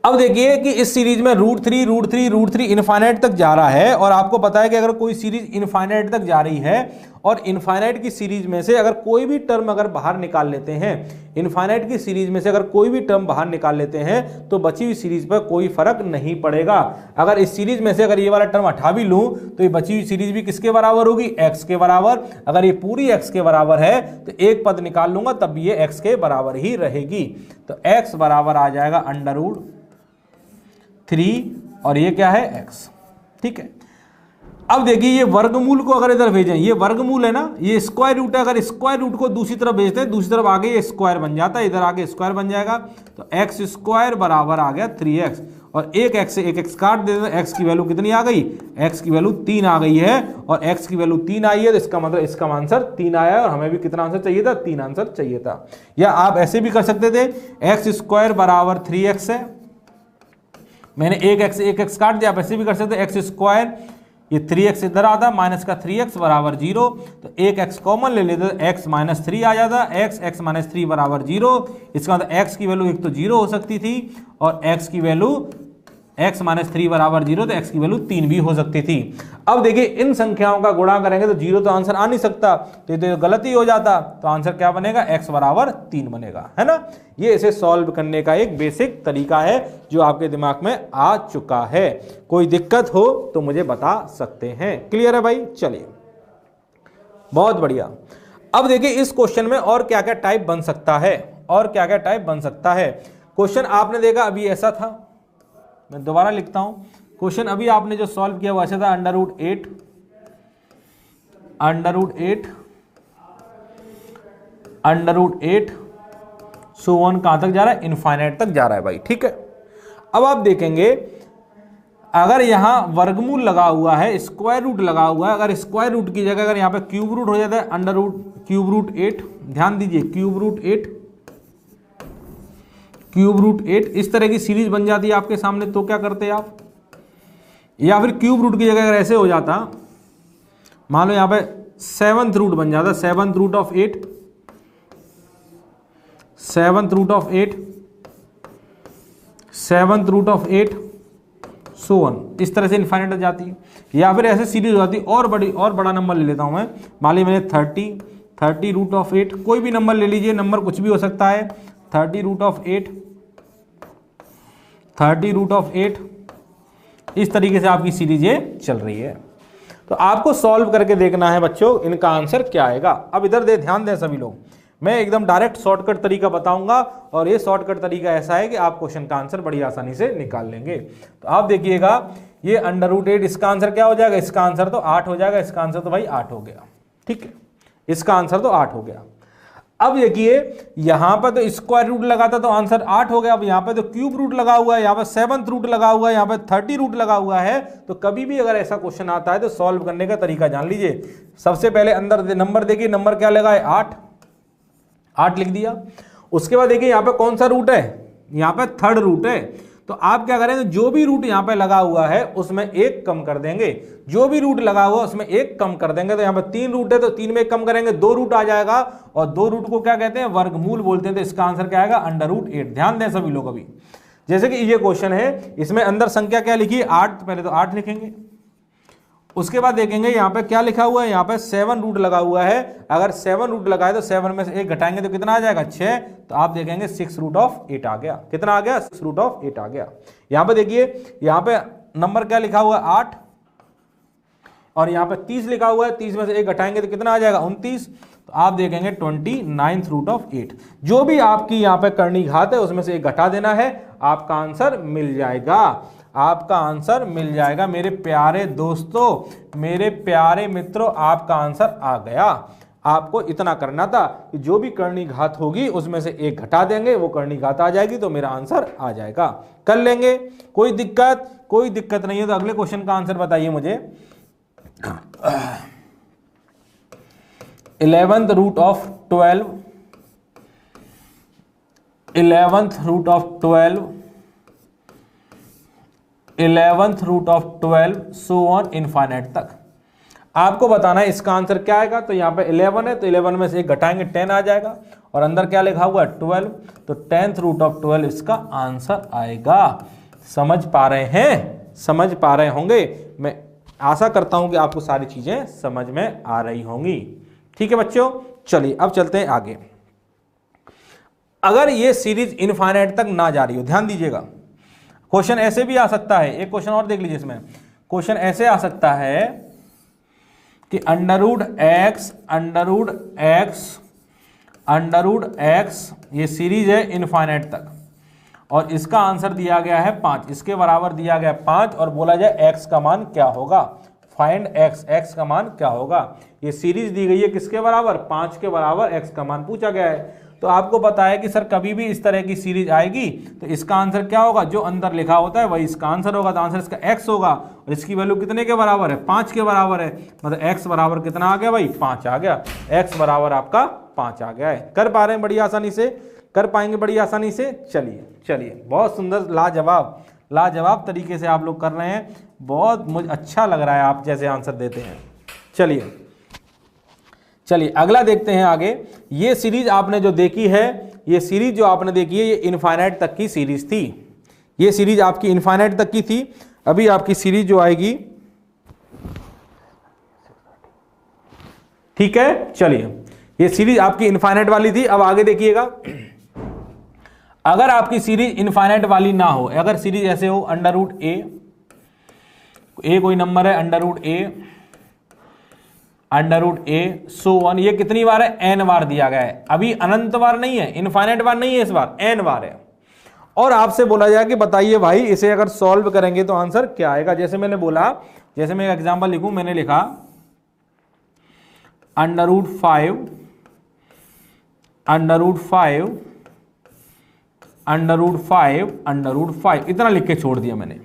अब देखिए कि इस सीरीज में √3 इनफाइनाइट तक जा रहा है, और आपको पता है कि अगर कोई सीरीज इनफाइनाइट तक जा रही है और इनफाइनाइट की सीरीज में से अगर कोई भी टर्म अगर बाहर निकाल लेते हैं, इनफाइनाइट की सीरीज में से अगर कोई भी टर्म बाहर निकाल लेते हैं तो बची हुई सीरीज पर कोई फर्क नहीं पड़ेगा। अगर इस सीरीज में से अगर ये वाला टर्म हटा भी लूं तो ये बची हुई सीरीज भी किसके बराबर होगी, x के बराबर। अगर ये पूरी x के बराबर है तो एक पद निकाल लूंगा तब भी ये x के बराबर ही रहेगी। तो x बराबर आ जाएगा √3 और ये क्या है, x। ठीक है, अब देखिए ये वर्गमूल को अगर इधर भेजें, ये वर्गमूल है ना, ये स्क्वायर रूट है, अगर स्क्वायर रूट को दूसरी तरफ भेजते हैं, दूसरी तरफ आगे ये स्क्वायर बन जाता है, इधर आगे स्क्वायर बन जाएगा। तो x स्क्वायर बराबर आ गया 3x, और एक x से एक x काट देते हैं, x की वैल्यू कितनी आ गई, x की वैल्यू 3 आ गई है, और x की वैल्यू 3 आई है, तो इसका मतलब इसका आंसर 3 आया है, और हमें भी कितना आंसर चाहिए था, 3 आंसर चाहिए था। या आप ऐसे भी कर सकते थे, x स्क्वायर बराबर 3x है, मैंने एक x काट दिया। आप ऐसे भी कर सकते हैं, x स्क्वायर, ये 3x इधर आता, माइनस का 3x बराबर 0, तो एक x कॉमन ले लेते तो x - 3 आ जाता, x - 3 बराबर 0। इसका मतलब x की वैल्यू एक तो 0 हो सकती थी, और x की वैल्यू x - 3 बराबर 0, तो x की वैल्यू 3 भी हो सकती थी। अब देखिए इन संख्याओं का गुणा करेंगे तो 0 तो आंसर आ नहीं सकता, तो ये तो गलती हो जाता। तो आंसर क्या बनेगा, x बराबर 3 बनेगा, है ना। ये इसे सॉल्व करने का एक बेसिक तरीका है जो आपके दिमाग में आ चुका है। कोई दिक्कत हो तो मुझे बता सकते हैं। क्लियर है भाई? चलिए, बहुत बढ़िया। अब देखिए इस क्वेश्चन में और क्या क्या टाइप बन सकता है, क्वेश्चन आपने देखा अभी ऐसा था, मैं दोबारा लिखता हूं। क्वेश्चन अभी आपने जो सॉल्व किया वो ऐसा था, √8 सो ऑन कहां तक जा रहा है, इनफाइनाइट तक जा रहा है भाई। ठीक है, अब आप देखेंगे अगर यहां वर्गमूल लगा हुआ है, स्क्वायर रूट लगा हुआ है, अगर स्क्वायर रूट की जगह अगर यहां पे क्यूब रूट हो जाता है, √8, ध्यान दीजिए √8 इस तरह की सीरीज बन जाती है आपके सामने, तो क्या करते हैं आप, या फिर क्यूब रूट की जगह अगर ऐसे हो जाता, मान लो यहां पे 7th रूट बन जाता, 7th root of 8 so on, इस तरह से इनफाइनाइट हो जाती है। या फिर ऐसे सीरीज हो जाती है, और बड़ा नंबर ले लेता हूं मैं, मान ली मैंने 30 √8, कोई भी नंबर ले लीजिए, नंबर कुछ भी हो सकता है, 30 √8 इस तरीके से आपकी सीरीज ये चल रही है। तो आपको सॉल्व करके देखना है बच्चों, इनका आंसर क्या आएगा। अब इधर ध्यान दें सभी लोग, मैं एकदम डायरेक्ट शॉर्टकट तरीका बताऊंगा और ये शॉर्टकट तरीका ऐसा है कि आप क्वेश्चन का आंसर बड़ी आसानी से निकाल लेंगे। तो आप देखिएगा ये √8, इसका आंसर क्या हो जाएगा, इसका आंसर तो 8 हो जाएगा, इसका आंसर तो भाई 8 हो गया, ठीक है, इसका आंसर तो 8 हो गया। अब देखिए यहां पर तो स्क्वायर रूट लगाता तो आंसर 8 हो गया, अब यहां पे तो क्यूब रूट लगा हुआ है, यहां पे 7th रूट लगा हुआ है, यहां पे 30 रूट लगा हुआ है। तो कभी भी अगर ऐसा क्वेश्चन आता है तो सॉल्व करने का तरीका जान लीजिए। सबसे पहले अंदर नंबर देखिए, नंबर क्या लगा है 8 लिख दिया। उसके बाद देखिए यहां पे कौन सा रूट है, यहां पे 3rd रूट है। तो आप क्या करेंगे, जो भी रूट यहां पे लगा हुआ है उसमें 1 कम कर देंगे, जो भी रूट लगा हुआ है उसमें 1 कम कर देंगे। तो यहां पे 3 रूट है तो 3 में 1 कम करेंगे, 2 रूट आ जाएगा, और 2 रूट को क्या कहते हैं, वर्गमूल बोलते हैं। तो इसका आंसर क्या आएगा, √8। ध्यान दें सभी लोग, अभी जैसे कि ये क्वेश्चन है, इसमें अंदर संख्या क्या लिखी है 8, तो पहले तो 8 लिखेंगे। उसके बाद देखेंगे यहाँ पे क्या लिखा हुआ है, यहाँ पे 7 रूट लगा हुआ है। अगर 7 रूट लगा है तो 7 में से 1 घटाएंगे तो कितना आ जाएगा 6। तो आप देखेंगे 6√8 आ गया। कितना आ गया, 6√8 आ गया। यहाँ पे देखिए यहाँ पे नंबर क्या लिखा हुआ है 8, और यहाँ पे 30 लिखा हुआ है, 30 में से 1 घटाएंगे तो कितना आ जाएगा 29। तो आप देखेंगे 29th√8। जो भी आपकी यहाँ पे करनी घात है उसमें से 1 घटा देना है, आपका आंसर मिल जाएगा, आपका आंसर मिल जाएगा। मेरे प्यारे दोस्तों, मेरे प्यारे मित्रों, आपका आंसर आ गया। आपको इतना करना था कि जो भी करनी घात होगी उसमें से 1 घटा देंगे, वो करनी घात आ जाएगी तो मेरा आंसर आ जाएगा। कर लेंगे, कोई दिक्कत नहीं है। तो अगले क्वेश्चन का आंसर बताइए मुझे। 11th root of 12, 11th root of 12, 11th root of 12 so on infinite तक आपको बताना है इसका आंसर क्या आएगा। तो यहाँ पे 11 है तो 11 में से 1 घटाएंगे 10 आ जाएगा, और अंदर क्या लिखा हुआ है 12, तो 10th रूट ऑफ 12 इसका आंसर आएगा। समझ पा रहे हैं, समझ पा रहे होंगे। मैं आशा करता हूं कि आपको सारी चीजें समझ में आ रही होंगी। ठीक है बच्चों, चलिए अब चलते हैं आगे। अगर ये सीरीज इनफाइनाइट तक ना जा रही हो, ध्यान दीजिएगा, क्वेश्चन ऐसे भी आ सकता है। एक क्वेश्चन और देख लीजिए, इसमें क्वेश्चन ऐसे आ सकता है कि √x ये सीरीज है इनफाइनाइट तक, और इसका आंसर दिया गया है 5, इसके बराबर दिया गया 5, और बोला जाए x का मान क्या होगा, फाइंड x का मान क्या होगा। ये सीरीज दी गई है किसके बराबर, 5 के बराबर x का मान पूछा गया है। तो आपको पता है कि सर कभी भी इस तरह की सीरीज आएगी तो इसका आंसर क्या होगा, जो अंदर लिखा होता है वही इसका आंसर होगा। तो आंसर इसका x होगा, और इसकी वैल्यू कितने के बराबर है, 5 के बराबर है। मतलब x बराबर कितना आ गया भाई, 5 आ गया। x बराबर आपका 5 आ गया है। कर पा रहे हैं बड़ी आसानी से, कर पाएंगे बड़ी आसानी से। चलिए बहुत सुंदर, लाजवाब तरीके से आप लोग कर रहे हैं। बहुत मुझे अच्छा लग रहा है आप जैसे आंसर देते हैं। चलिए अगला देखते हैं आगे। ये सीरीज आपने जो देखी है, ये सीरीज जो आपने देखी है, ये इनफाइनाइट तक की सीरीज थी। ये सीरीज आपकी इनफाइनाइट तक की थी। अभी आपकी सीरीज जो आएगी, ठीक है, चलिए ये सीरीज आपकी इनफाइनाइट वाली थी। अब आगे देखिएगा, अगर आपकी सीरीज इनफाइनाइट वाली ना हो, अगर सीरीज ऐसे हो √a, कोई नंबर है √a सो ऑन, ये कितनी बार है, n बार दिया गया है। अभी अनंत बार नहीं है, इनफाइनाइट बार नहीं है, इस बार n बार है। और आपसे बोला जाए कि बताइए भाई इसे अगर सॉल्व करेंगे तो आंसर क्या आएगा। जैसे मैंने बोला, जैसे मैं एक एग्जांपल लिखूं, मैंने लिखा √5 इतना लिख के छोड़ दिया मैंने।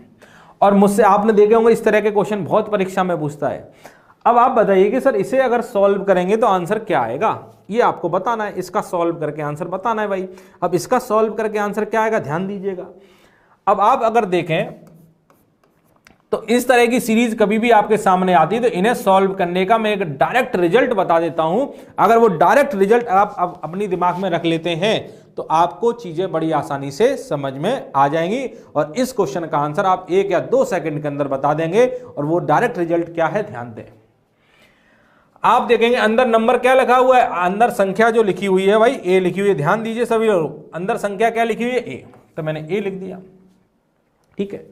और मुझसे आपने देखे होंगे इस तरह के क्वेश्चन बहुत परीक्षा में पूछता है। अब आप बताइए कि सर इसे अगर सॉल्व करेंगे तो आंसर क्या आएगा, ये आपको बताना है। इसका सॉल्व करके आंसर बताना है भाई। अब इसका सॉल्व करके आंसर क्या आएगा, ध्यान दीजिएगा। अब आप अगर देखें तो इस तरह की सीरीज कभी भी आपके सामने आती है तो इन्हें सॉल्व करने का मैं एक डायरेक्ट रिजल्ट बता देता हूं। अगर वो डायरेक्ट रिजल्ट आप अपनी दिमाग में रख लेते हैं तो आपको चीजें बड़ी आसानी से समझ में आ जाएंगी, और इस क्वेश्चन का आंसर आप 1 या 2 सेकंड के अंदर बता देंगे। और वो डायरेक्ट रिजल्ट क्या है, ध्यान दें। आप देखेंगे अंदर नंबर क्या लिखा हुआ है, अंदर संख्या जो लिखी हुई है भाई a लिखी हुई है। ध्यान दीजिए सभी लोग, अंदर संख्या क्या लिखी हुई है, a, तो मैंने a लिख दिया। ठीक है,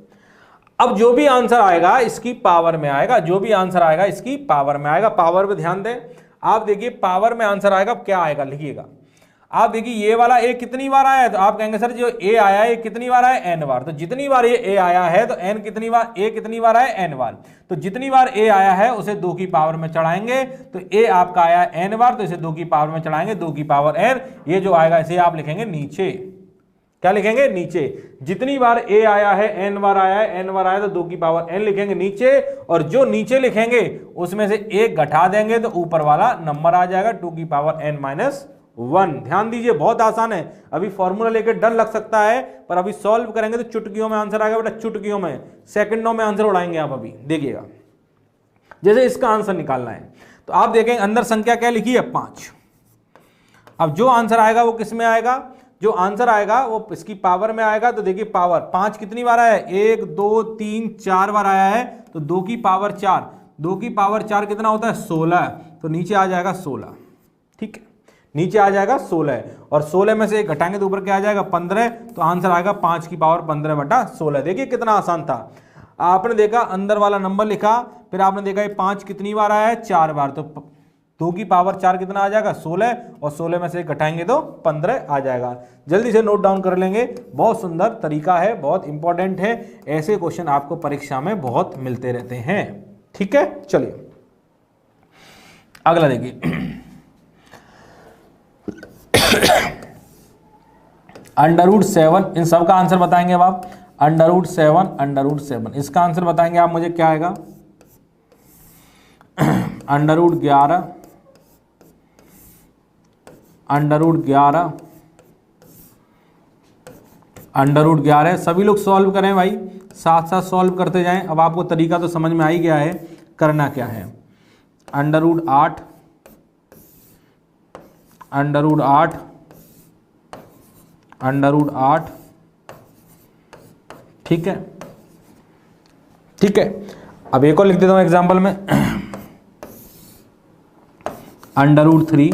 अब जो भी आंसर आएगा इसकी पावर में आएगा, जो भी आंसर आएगा इसकी पावर में आएगा। पावर पे ध्यान दें। आप देखिए पावर में आंसर आएगा, क्या आएगा लिखिएगा, आप देखिए ये वाला ए कितनी बार आया है, तो आप कहेंगे सर जो ए आया है कितनी बार आया, एन बार। तो जितनी बार ये ए आया है तो एन कितनी बार, ए कितनी बार आया, एन बार। तो जितनी बार ए आया है उसे 2 की पावर में चढ़ाएंगे, तो ए आपका आया है एन बार, तो इसे 2 की पावर में चढ़ाएंगे, 2 की पावर एन। ये जो आएगा इसे आप लिखेंगे नीचे, क्या लिखेंगे, नीचे। जितनी बार ए आया है, एन बार आया है, एन बार आया तो 2 की पावर एन लिखेंगे नीचे, और जो नीचे लिखेंगे उसमें से एक घटा देंगे तो ऊपर वाला नंबर आ जाएगा 2 की पावर एन माइनस 1। ध्यान दीजिए बहुत आसान है, अभी फॉर्मूला लेकर डर लग सकता है, पर अभी सॉल्व करेंगे तो चुटकियों में आंसर आएगा बेटा, चुटकियों में, सेकंडों में आंसर उड़ाएंगे आप। अभी देखिएगा जैसे इसका आंसर निकालना है तो आप देखेंगे अंदर संख्या क्या लिखी है, 5। अब जो आंसर आएगा वो किस में आएगा, जो आंसर आएगा वो इसकी पावर में आएगा। तो देखिए पावर 5 कितनी बार आया है, 1 2 3 4 बार आया है, तो 2 की पावर 4, 2 की पावर 4 कितना होता है, 16। तो नीचे आ जाएगा 16, ठीक है, नीचे आ जाएगा 16, और 16 में से एक घटाएंगे तो ऊपर क्या आ जाएगा, 15। तो आंसर आएगा 5 की पावर 15 बटा 16। देखिए कितना आसान था। आपने देखा अंदर वाला नंबर लिखा, फिर आपने देखा ये 5 कितनी बार आया है, 4 बार, तो 2 की पावर 4 कितना आ जाएगा, 16, और 16 में से घटाएंगे तो 15 आ जाएगा। जल्दी से नोट डाउन कर लेंगे, बहुत सुंदर तरीका है, बहुत इंपॉर्टेंट है, ऐसे क्वेश्चन आपको परीक्षा में बहुत मिलते रहते हैं। ठीक है, चलिए अगला देखिए। √7, इन सब का आंसर बताएंगे अब आप। √7, इसका आंसर बताएंगे आप मुझे, क्या आएगा, √11, √11। सभी लोग सॉल्व करें भाई, साथ साथ सॉल्व करते जाएं। अब आपको तरीका तो समझ में आ ही गया है, करना क्या है। √8, ठीक है, ठीक है। अब एक और लिख देता हूं एग्जाम्पल में, √3,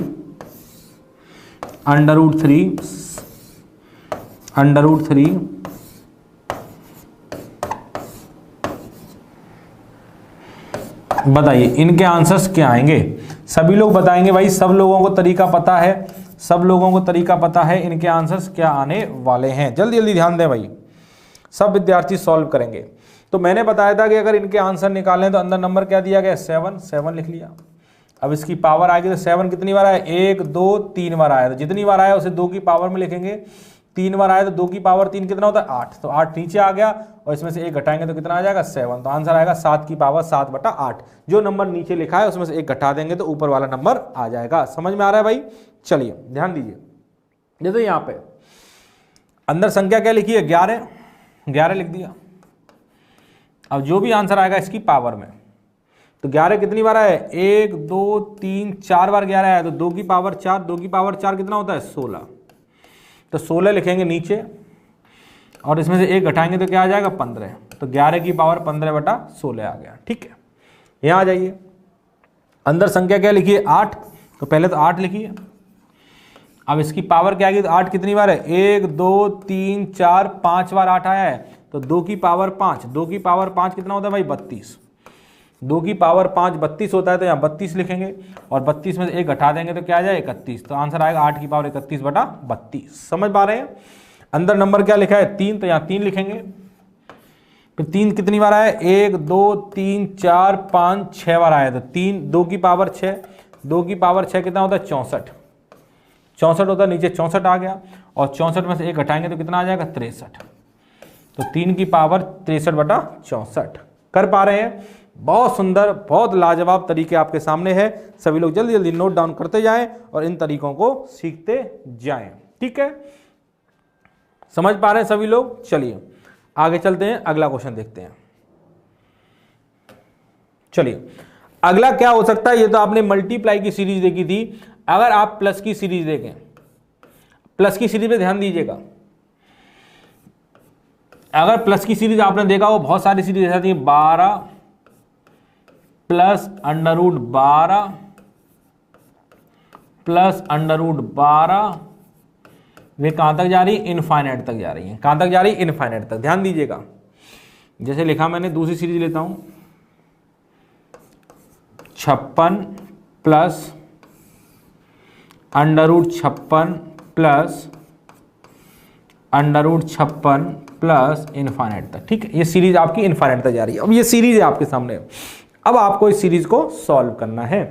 बताइए इनके आंसर्स क्या आएंगे। सभी लोग बताएंगे भाई, सब लोगों को तरीका पता है, सब लोगों को तरीका पता है, इनके आंसर्स क्या आने वाले हैं। जल्दी जल्दी ध्यान दें भाई, सब विद्यार्थी सॉल्व करेंगे। तो मैंने बताया था कि अगर इनके आंसर निकालें तो अंदर नंबर क्या दिया गया, 7 लिख लिया। अब इसकी पावर आएगी तो 7 कितनी बार आया, 1 2 3 बार आया, तो जितनी बार आया उसे 2 की पावर में लिखेंगे। 3 बार आया तो 2 की पावर 3 कितना होता है, 8। तो 8 नीचे आ गया, और इसमें से एक घटाएंगे तो कितना आ जाएगा, 7। तो आंसर आएगा 7 की पावर 7 बटा 8। जो नंबर नीचे लिखा है उसमें से एक घटा देंगे तो ऊपर वाला नंबर आ जाएगा। समझ में आ रहा है भाई, चलिए ध्यान दीजिए। जैसे यहाँ पे अंदर संख्या क्या लिखी है, 11 लिख दिया। अब जो भी आंसर आएगा इसकी पावर में, तो 11 कितनी बार आया, 1 2 3 4 बार 11 आया, तो 2 की पावर 4, 2 की पावर 4 कितना होता है, 16। तो 16 लिखेंगे नीचे, और इसमें से एक घटाएंगे तो क्या आ जाएगा, 15। तो 11 की पावर 15 बटा 16 आ गया। ठीक है, यहाँ आ जाइए। अंदर संख्या क्या लिखी है, 8। तो पहले तो 8 लिखिए। अब इसकी पावर क्या आएगी, तो 8 कितनी बार है, 1 2 3 4 5 बार 8 आया है, तो 2 की पावर 5, 2 की पावर 5 कितना होता है भाई, 32। 2 की पावर 5 32 होता है, तो यहाँ 32 लिखेंगे, और 32 में से एक घटा देंगे तो क्या आ जाए, 31। तो आंसर आएगा 8 की पावर 31 बटा 32। समझ पा रहे हैं। अंदर नंबर क्या लिखा है, 3, तो यहाँ 3 लिखेंगे। फिर 3 कितनी बार आया, 1 2 3 4 5 6 बार आया, तो 3, 2 की पावर 6, 2 की पावर 6 कितना होता है, 64। 64 होता है, नीचे 64 आ गया, और 64 में से एक घटाएंगे तो कितना आ जाएगा, 63। तो 3 की पावर 63 बटा 64। कर पा रहे हैं, बहुत सुंदर, बहुत लाजवाब तरीके आपके सामने है। सभी लोग जल्दी जल्दी नोट डाउन करते जाएं और इन तरीकों को सीखते जाएं। ठीक है, समझ पा रहे हैं सभी लोग। चलिए आगे चलते हैं, अगला क्वेश्चन देखते हैं। चलिए अगला क्या हो सकता है, ये तो आपने मल्टीप्लाई की सीरीज देखी थी। अगर आप प्लस की सीरीज देखें, प्लस की सीरीज पे ध्यान दीजिएगा। अगर प्लस की सीरीज आपने देखा हो, बहुत सारी सीरीज ऐसी है, 12 प्लस √12 प्लस √12, वे कहां तक जा रही है, इनफाइनाइट तक जा रही है। कहां तक जा रही है, इनफाइनाइट तक। ध्यान दीजिएगा, जैसे लिखा मैंने, दूसरी सीरीज लेता हूं, 56 प्लस √56 प्लस √56 प्लस इनफाइनाइट तक। ठीक है, ये सीरीज आपकी इनफाइनाइट तक जा रही है। अब ये सीरीज है आपके सामने, अब आपको इस सीरीज को सॉल्व करना है।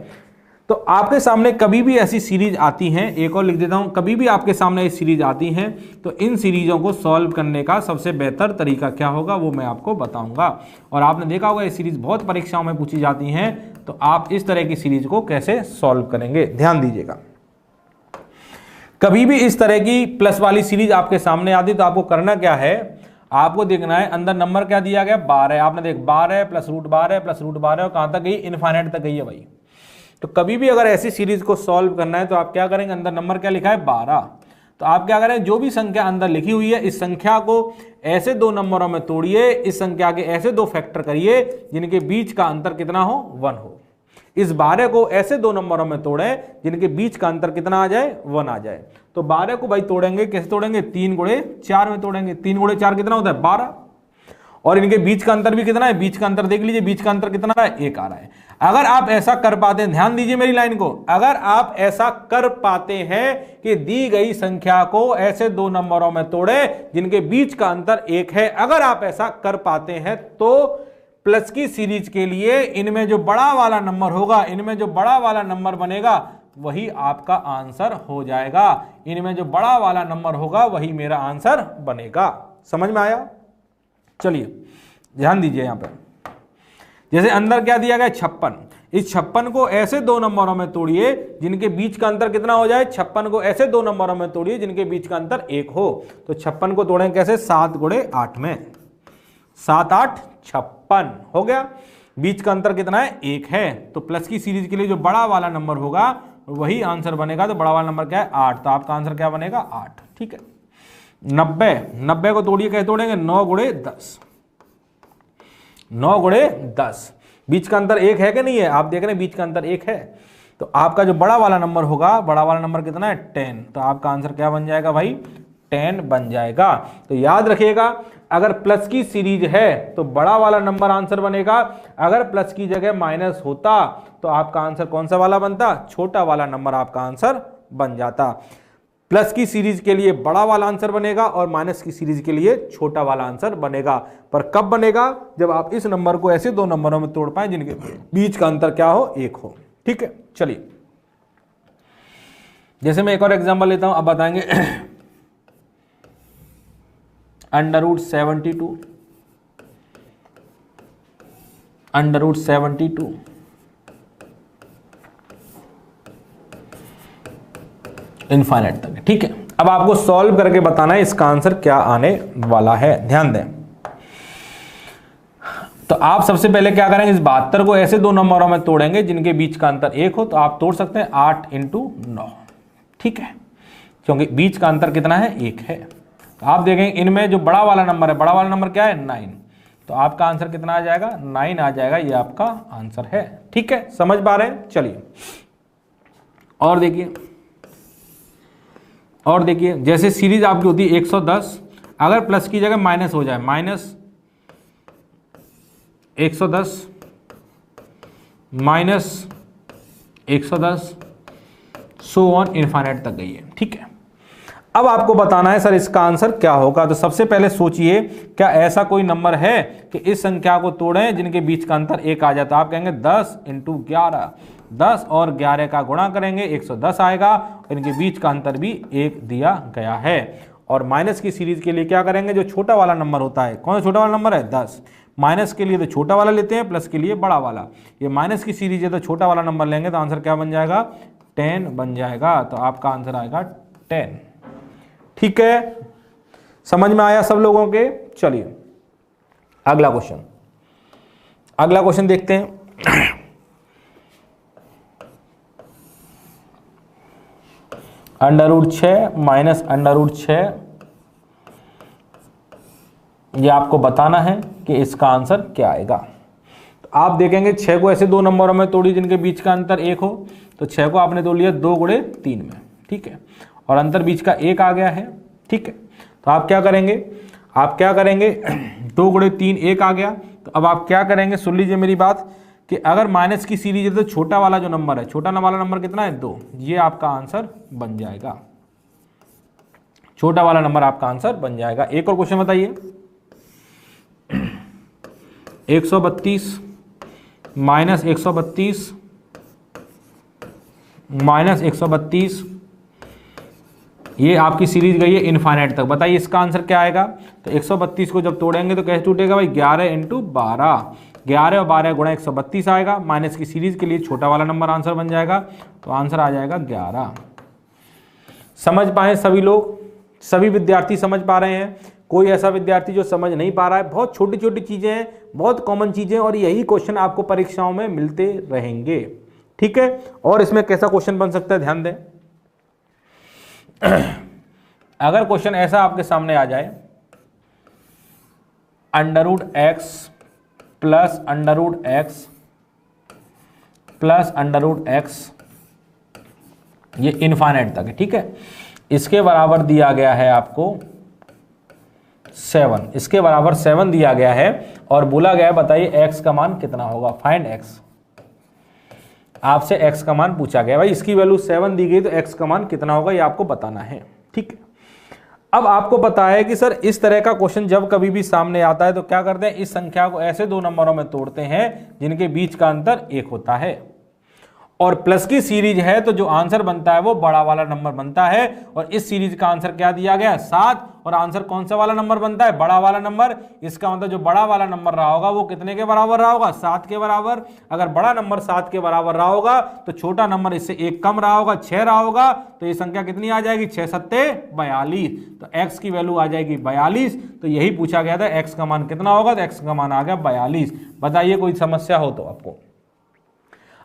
तो आपके सामने कभी भी ऐसी सीरीज आती हैं, एक और लिख देता हूं, कभी भी आपके सामने ये सीरीज आती हैं तो इन सीरीजों को सॉल्व करने का सबसे बेहतर तरीका क्या होगा वो मैं आपको बताऊंगा। और आपने देखा होगा ये सीरीज बहुत परीक्षाओं में पूछी जाती हैं, तो आप इस तरह की सीरीज को कैसे सॉल्व करेंगे ध्यान दीजिएगा। कभी भी इस तरह की प्लस वाली सीरीज आपके सामने आती तो आपको करना क्या है, आपको देखना है अंदर नंबर क्या दिया गया 12 है। आपने देख 12 प्लस √12 प्लस √12 और कहां तक गई, इनफाइनाइट तक गई है भाई। तो कभी भी अगर ऐसी सीरीज को सॉल्व करना है तो आप क्या करेंगे, अंदर नंबर क्या लिखा है 12, तो आप क्या करें, जो भी संख्या अंदर लिखी हुई है इस संख्या को ऐसे दो नंबरों में तोड़िए, इस संख्या के ऐसे दो फैक्टर करिए जिनके बीच का अंतर कितना हो, 1 हो। इस 12 को ऐसे दो नंबरों में तोड़ें जिनके बीच का अंतर कितना आ जाए, 1 आ जाए। तो 12 को भाई तोड़ेंगे, कैसे तोड़ेंगे, 3 × 4 में तोड़ेंगे। 3 × 4 कितना होता है, 12। और इनके बीच का अंतर भी कितना है, बीच का अंतर देख लीजिए, बीच का अंतर कितना है, 1 आ रहा है। अगर आप ऐसा कर पाते हैं, ध्यान दीजिए मेरी लाइन को, अगर आप ऐसा कर पाते हैं कि दी गई संख्या को ऐसे दो नंबरों में तोड़े जिनके बीच का अंतर 1 है, अगर आप ऐसा कर पाते हैं तो प्लस की सीरीज के लिए इनमें जो बड़ा वाला नंबर होगा, इनमें जो बड़ा वाला नंबर बनेगा वही आपका आंसर हो जाएगा। इनमें जो बड़ा वाला नंबर होगा वही मेरा आंसर बनेगा। समझ में आया? चलिए ध्यान दीजिए यहां पर, जैसे अंदर क्या दिया गया 56, इस 56 को ऐसे दो नंबरों में तोड़िए जिनके बीच का अंतर कितना हो जाए, 56 को ऐसे दो नंबरों में तोड़िए जिनके बीच का अंतर 1 हो। तो 56 को तोड़ें कैसे, 7 × 8 में, 7 8 56 हो गया। बीच का अंतर कितना है, 1 है। तो प्लस की सीरीज के लिए जो बड़ा वाला नंबर होगा वही आंसर बनेगा। तो बड़ा वाला नंबर क्या है, 8, तो आपका आंसर क्या बनेगा, 8। ठीक है। 90 को तोड़िए, कैसे तोड़ेंगे, 9 × 10, 9 × 10। बीच का अंतर 1 है कि नहीं है, आप देख रहे हैं बीच का अंतर 1 है। तो आपका जो बड़ा वाला नंबर होगा, बड़ा वाला नंबर कितना है, 10, तो आपका आंसर क्या बन जाएगा भाई, 10 बन जाएगा। तो याद रखिएगा, अगर प्लस की सीरीज है तो बड़ा वाला नंबर आंसर बनेगा, अगर प्लस की जगह माइनस होता तो आपका आंसर कौन सा वाला बनता, छोटा वाला नंबर आपका आंसर बन जाता। प्लस की सीरीज के लिए बड़ा वाला आंसर बनेगा और माइनस की सीरीज के लिए छोटा वाला आंसर बनेगा। पर कब बनेगा, जब आप इस नंबर को ऐसे दो नंबरों में तोड़ पाए जिनके बीच का अंतर क्या हो, 1 हो। ठीक है, चलिए जैसे मैं एक और एग्जांपल लेता हूं, अब बताएंगे √72 इनफाइनाइट तक। ठीक है, अब आपको सॉल्व करके बताना है इसका आंसर क्या आने वाला है, ध्यान दें। तो आप सबसे पहले क्या करेंगे, इस 72 को ऐसे दो नंबरों में तोड़ेंगे जिनके बीच का अंतर 1 हो। तो आप तोड़ सकते हैं 8 × 9, ठीक है, क्योंकि बीच का अंतर कितना है, 1 है। तो आप देखेंगे इनमें जो बड़ा वाला नंबर है, बड़ा वाला नंबर क्या है, 9, तो आपका आंसर कितना आ जाएगा, 9 आ जाएगा। ये आपका आंसर है। ठीक है, समझ पा रहे हैं? चलिए और देखिए जैसे सीरीज आपकी होती है 110, अगर प्लस की जगह माइनस हो जाए, -110 -110 सो ऑन इनफाइनाइट तक गई है। ठीक है, अब आपको बताना है सर इसका आंसर क्या होगा। तो सबसे पहले सोचिए, क्या ऐसा कोई नंबर है कि इस संख्या को तोड़ें जिनके बीच का अंतर 1 आ जाता। आप कहेंगे 10 × 11, 10 और 11 का गुणा करेंगे 110 आएगा, और इनके बीच का अंतर भी 1 दिया गया है। और माइनस की सीरीज के लिए क्या करेंगे, जो छोटा वाला नंबर होता है, कौन सा छोटा वाला नंबर है, 10। माइनस के लिए तो छोटा वाला लेते हैं, प्लस के लिए बड़ा वाला। ये माइनस की सीरीज है तो छोटा वाला नंबर लेंगे, तो आंसर क्या बन जाएगा, 10 बन जाएगा। तो आपका आंसर आएगा 10। ठीक है, समझ में आया सब लोगों के? चलिए अगला क्वेश्चन देखते हैं। √6 माइनस √6, ये आपको बताना है कि इसका आंसर क्या आएगा। तो आप देखेंगे 6 को ऐसे दो नंबरों में तोड़ी जिनके बीच का अंतर 1 हो। तो 6 को आपने तोड़ लिया 2 × 3 में, ठीक है, और अंतर बीच का 1 आ गया है। ठीक है, तो आप क्या करेंगे, 2 × 3 1 आ गया। तो अब आप क्या करेंगे, सुन लीजिए मेरी बात, कि अगर माइनस की सीरीज है तो छोटा वाला जो नंबर है, छोटा वाला नंबर कितना है, 2, ये आपका आंसर बन जाएगा। छोटा वाला नंबर आपका आंसर बन जाएगा। एक और क्वेश्चन बताइए, 132 माइनस 132 माइनस 132, ये आपकी सीरीज गई है इनफाइनाइट तक। बताइए इसका आंसर क्या आएगा। तो 132 को जब तोड़ेंगे तो कैसे टूटेगा भाई, 11 इंटू 12, 11 और 12 गुणा 132 आएगा। माइनस की सीरीज के लिए छोटा वाला नंबर आंसर बन जाएगा, तो आंसर आ जाएगा 11। समझ पाए सभी लोग, सभी विद्यार्थी समझ पा रहे हैं? कोई ऐसा विद्यार्थी जो समझ नहीं पा रहा है? बहुत छोटी छोटी चीजें हैं, बहुत कॉमन चीजें, और यही क्वेश्चन आपको परीक्षाओं में मिलते रहेंगे। ठीक है, और इसमें कैसा क्वेश्चन बन सकता है, ध्यान दें। अगर क्वेश्चन ऐसा आपके सामने आ जाए, √x plus √x plus √x, ये इनफाइनाइट तक है, ठीक है। इसके बराबर दिया गया है आपको 7, इसके बराबर 7 दिया गया है, और बोला गया है बताइए x का मान कितना होगा, फाइंड x। आपसे x का मान पूछा गया, भाई इसकी वैल्यू 7 दी गई तो x का मान कितना होगा, ये आपको बताना है। ठीक है, अब आपको पता है कि सर इस तरह का क्वेश्चन जब कभी भी सामने आता है तो क्या करते हैं, इस संख्या को ऐसे दो नंबरों में तोड़ते हैं जिनके बीच का अंतर 1 होता है, और प्लस की सीरीज है तो जो आंसर बनता है वो बड़ा वाला नंबर बनता है। और इस सीरीज का आंसर क्या दिया गया, 7, और आंसर कौन सा वाला नंबर बनता है, बड़ा वाला नंबर। इसका मतलब जो बड़ा वाला नंबर रहा होगा वो कितने के बराबर रहा होगा, 7 के बराबर। अगर बड़ा नंबर 7 के बराबर रहा होगा तो छोटा नंबर इससे 1 कम रहा होगा, 6 रहा होगा, तो ये संख्या कितनी आ जाएगी, 6 सत्ते 42, तो x की वैल्यू आ जाएगी 42। तो यही पूछा गया था, x का मान कितना होगा, तो x का मान आ गया 42। बताइए कोई समस्या हो तो आपको।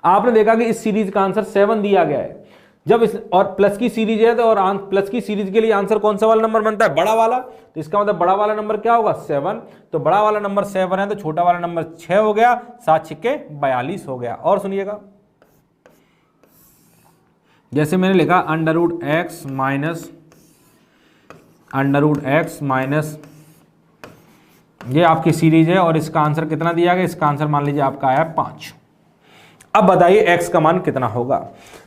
आपने देखा कि इस सीरीज का आंसर 7 दिया गया है, जब इस और प्लस की सीरीज है तो और प्लस की सीरीज के लिए आंसर कौन सा वाला नंबर बनता है, बड़ा वाला। तो इसका मतलब बड़ा वाला नंबर क्या होगा, 7। तो बड़ा वाला नंबर 7 है तो छोटा वाला नंबर 6 हो गया, 7 छिक्के 42 हो गया। और सुनिएगा, जैसे मैंने लिखा √x माइनस ये आपकी सीरीज है और इसका आंसर कितना दिया गया, इसका आंसर मान लीजिए आपका आया 5। अब बताइए x का मान कितना होगा।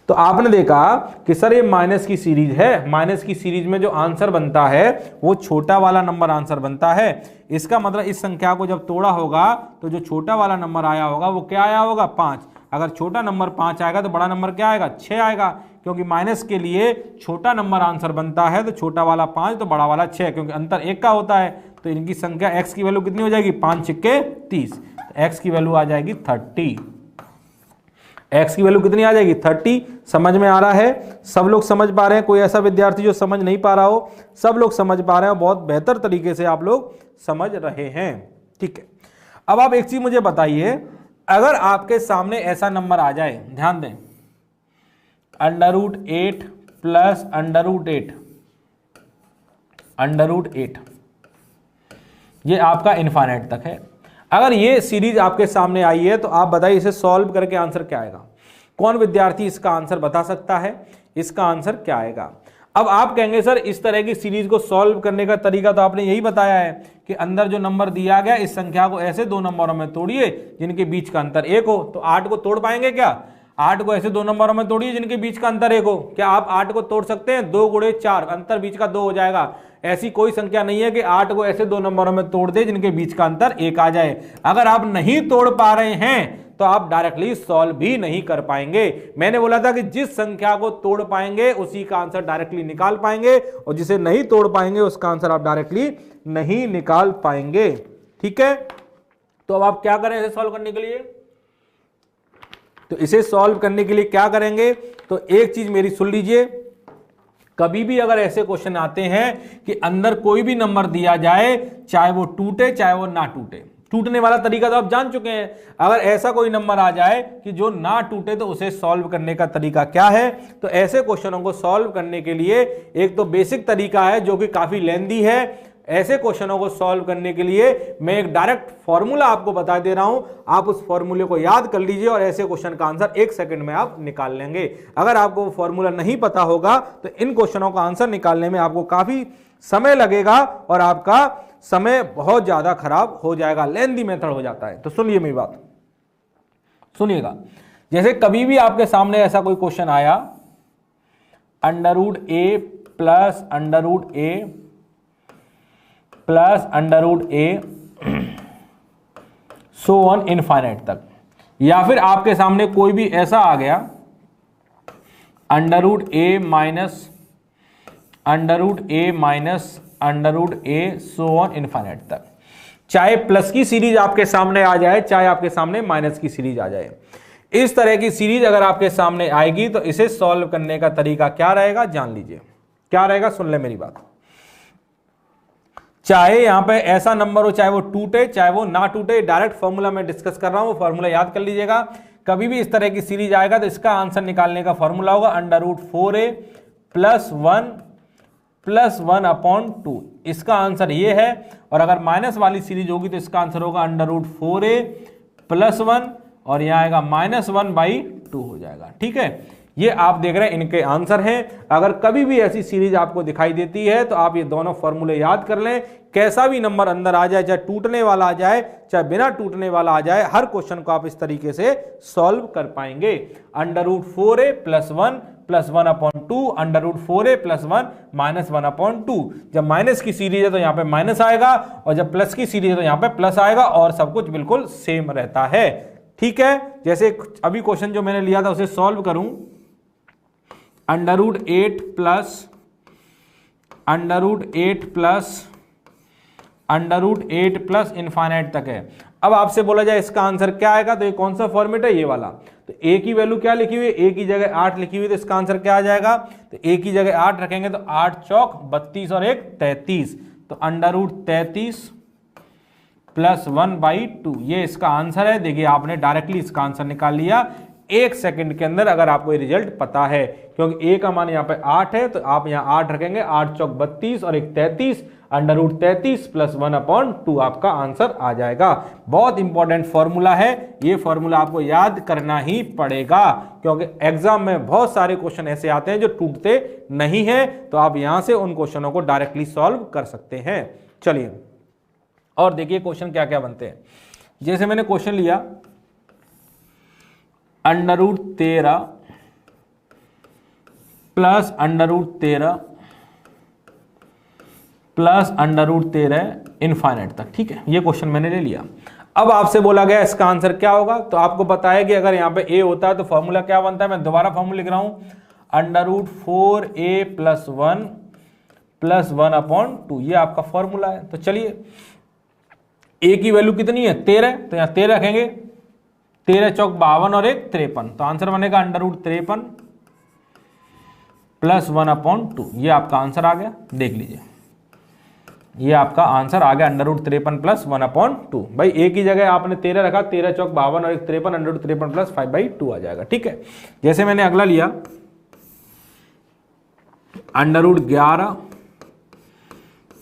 तो आपने देखा कि सर ये माइनस की सीरीज है, माइनस की सीरीज में जो आंसर बनता है वो छोटा वाला नंबर आंसर बनता है। इसका मतलब इस संख्या को जब तोड़ा होगा तो जो छोटा वाला नंबर आया होगा वो क्या आया होगा, 5। अगर छोटा नंबर 5 आएगा तो बड़ा नंबर क्या आएगा, 6 आएगा, क्योंकि माइनस के लिए छोटा नंबर आंसर बनता है, तो छोटा वाला 5 तो बड़ा वाला 6, क्योंकि अंतर 1 का होता है। तो इनकी संख्या x की वैल्यू कितनी हो जाएगी, 5 छिक्के 30, तो x की वैल्यू आ जाएगी 30। x की वैल्यू कितनी आ जाएगी, 30। समझ में आ रहा है, सब लोग समझ पा रहे हैं? कोई ऐसा विद्यार्थी जो समझ नहीं पा रहा हो? सब लोग समझ पा रहे हैं, बहुत बेहतर तरीके से आप लोग समझ रहे हैं। ठीक है, अब आप एक चीज मुझे बताइए, अगर आपके सामने ऐसा नंबर आ जाए, ध्यान दें, √8 प्लस √8 ये आपका इनफाइनाइट तक है। अगर ये सीरीज आपके सामने आई है तो आप बताइए इसे सॉल्व करके आंसर क्या आएगा। कौन विद्यार्थी इसका आंसर बता सकता है, इसका आंसर क्या आएगा। अब आप कहेंगे सर इस तरह की सीरीज को सॉल्व करने का तरीका तो आपने यही बताया है कि अंदर जो नंबर दिया गया इस संख्या को ऐसे दो नंबरों में तोड़िए जिनके बीच का अंतर 1 हो। तो 8 को तोड़ पाएंगे क्या, 8 को ऐसे दो नंबरों में तोड़िए जिनके बीच का अंतर 1 हो। क्या आप 8 को तोड़ सकते हैं, 2 गुणे 4, अंतर बीच का 2 हो जाएगा। ऐसी कोई संख्या नहीं है कि 8 को ऐसे दो नंबरों में तोड़ दे जिनके बीच का अंतर 1 आ जाए। अगर आप नहीं तोड़ पा रहे हैं तो आप डायरेक्टली सॉल्व भी नहीं कर पाएंगे। मैंने बोला था कि जिस संख्या को तोड़ पाएंगे उसी का आंसर डायरेक्टली निकाल पाएंगे, और जिसे नहीं तोड़ पाएंगे उसका आंसर आप डायरेक्टली नहीं निकाल पाएंगे। ठीक है, तो अब आप क्या करें इसे सॉल्व करने के लिए। तो इसे सॉल्व करने के लिए क्या करेंगे, तो एक चीज मेरी सुन लीजिए, कभी भी अगर ऐसे क्वेश्चन आते हैं कि अंदर कोई भी नंबर दिया जाए, चाहे वो टूटे चाहे वो ना टूटे, टूटने वाला तरीका तो आप जान चुके हैं। अगर ऐसा कोई नंबर आ जाए कि जो ना टूटे तो उसे सॉल्व करने का तरीका क्या है। तो ऐसे क्वेश्चनों को सॉल्व करने के लिए एक तो बेसिक तरीका है जो कि काफी लेंदी है। ऐसे क्वेश्चनों को सॉल्व करने के लिए मैं एक डायरेक्ट फॉर्मूला आपको बता दे रहा हूं, आप उस फॉर्मूले को याद कर लीजिए और ऐसे क्वेश्चन का आंसर 1 सेकंड में आप निकाल लेंगे। अगर आपको वो फॉर्मूला नहीं पता होगा तो इन क्वेश्चनों का आंसर निकालने में आपको काफी समय लगेगा और आपका समय बहुत ज्यादा खराब हो जाएगा, लेंदी मेथड हो जाता है। तो सुनिए मेरी बात, सुनिएगा। जैसे कभी भी आपके सामने ऐसा कोई क्वेश्चन आया, √a plus under root A plus under root A so on infinite तक। या फिर आपके सामने कोई भी ऐसा आ गया under root A minus under root A minus under root A so on infinite तक। चाहे प्लस की सीरीज आपके सामने आ जाए, चाहे आपके सामने माइनस की सीरीज आ जाए, इस तरह की सीरीज अगर आपके सामने आएगी तो इसे सॉल्व करने का तरीका क्या रहेगा जान लीजिए। क्या रहेगा, सुन ले मेरी बात। चाहे यहां पे ऐसा नंबर हो, चाहे वो टूटे चाहे वो ना टूटे, डायरेक्ट फॉर्मूला में डिस्कस कर रहा हूं, वो फॉर्मूला याद कर लीजिएगा। कभी भी इस तरह की सीरीज आएगा तो इसका आंसर निकालने का फॉर्मूला होगा under root 4a plus 1 upon 2। इसका आंसर ये है। और अगर माइनस वाली सीरीज होगी तो इसका आंसर होगा अंडर रूट 4a प्लस 1 और यहां आएगा -1/2 हो जाएगा। ठीक है, ये आप देख रहे हैं इनके आंसर हैं। अगर कभी भी ऐसी सीरीज आपको दिखाई देती है तो आप ये दोनों फॉर्मूले याद कर लें। कैसा भी नंबर अंदर आ जाए, चाहे टूटने वाला आ जाए चाहे बिना टूटने वाला आ जाए, हर क्वेश्चन को आप इस तरीके से सॉल्व कर पाएंगे। Under root 4a plus 1 upon 2 under root 4a plus 1 -1 upon 2। जब माइनस की सीरीज है तो यहां पे माइनस आएगा और जब प्लस की सीरीज है तो यहां पे प्लस आएगा और सब कुछ बिल्कुल सेम रहता है। ठीक है, जैसे अभी क्वेश्चन जो मैंने लिया था उसे सॉल्व करूं, under root 8 plus under root 8 plus infinite तक है। अब आपसे बोला जाए इसका आंसर क्या आएगा, तो ये कौन सा फॉर्मेट है, ये वाला। तो a की वैल्यू क्या लिखी हुई है, a की जगह 8 लिखी हुई है, तो इसका आंसर क्या आ जाएगा, तो a की जगह 8 रखेंगे तो 8 चौक 32 और 1 33, तो अंडर रूट 33 प्लस 1/2 ये इसका आंसर है। देखिए आपने डायरेक्टली इसका आंसर निकाल लिया 1 सेकंड के अंदर, अगर आपको ये रिजल्ट पता है। क्योंकि a का मान यहाँ पे 8 है तो आप यहाँ 8 रखेंगे, 8 चौक 32 और 1 33, अंडर रूट 33 प्लस 1/2 आपका आंसर आ जाएगा। बहुत इंपॉर्टेंट फॉर्मूला है, ये फॉर्मूला आपको याद करना ही पड़ेगा क्योंकि एग्जाम में बहुत सारे क्वेश्चन ऐसे आते हैं जो टूटते नहीं है, तो आप यहां से उन क्वेश्चनों को डायरेक्टली सॉल्व कर सकते हैं। चलिए और देखिए क्वेश्चन क्या क्या बनते हैं। जैसे मैंने क्वेश्चन लिया under root 13 plus under root 13 plus under root 13 infinite तक। ठीक है, ये क्वेश्चन मैंने ले लिया। अब आपसे बोला गया इसका आंसर क्या होगा, तो आपको पता है कि अगर यहां पे a होता है तो फॉर्मूला क्या बनता है, मैं दोबारा फॉर्मूला लिख रहा हूं, अंडर रूट 4a प्लस 1/2 ये आपका फॉर्मूला है। तो चलिए a की वैल्यू कितनी है 13, तो यहां 13 रखेंगे, 13 चौक 52 और 1 53, तो आंसर बनेगा अंडर रूट 53 प्लस 1/2। ये आपका आंसर आ गया, देख लीजिए ये आपका आंसर आ गया अंडर रूट 53 प्लस 1/2। भाई a की जगह आपने 13 रखा, 13 चौक 52 और 1 53, अंडर रूट 53 प्लस 5/2 आ जाएगा। ठीक है, जैसे मैंने अगला लिया under root 11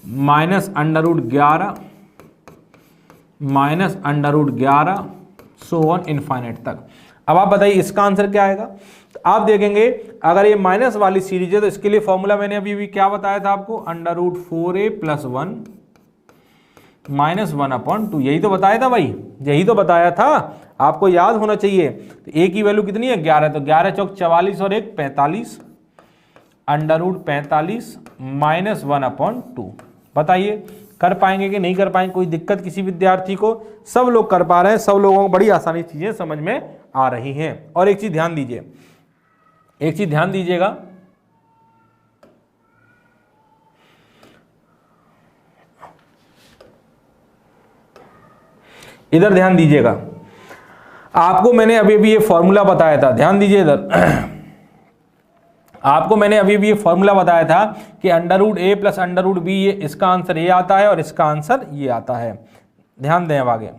minus under root 11 minus under root 11 so on infinite तक। अब आप बताइए इसका आंसर क्या आएगा। तो आप देखेंगे अगर ये माइनस वाली सीरीज है तो इसके लिए फॉर्मूला मैंने अभी भी क्या बताया था आपको, अंडर रूट 4a प्लस 1 -1/2, यही तो बताया था भाई, यही तो बताया था, आपको याद होना चाहिए। तो a की वैल्यू कितनी है 11, तो 11 चौक 44 और 1 45, अंडर रूट 45 -1/2। बताइए कर पाएंगे कि नहीं कर पाएंगे, कोई दिक्कत किसी विद्यार्थी को, सब लोग कर पा रहे हैं, सब लोगों को बड़ी आसानी चीजें समझ में आ रही हैं। और एक चीज ध्यान दीजिए, एक चीज ध्यान दीजिएगा, इधर ध्यान दीजिएगा, आपको मैंने अभी अभी ये फॉर्मूला बताया था, ध्यान दीजिए इधर आपको मैंने अभी भी ये फॉर्मूला बताया था कि under root a plus under root b, ये इसका आंसर ये आता है और इसका आंसर ये आता है। ध्यान दें अब आगे,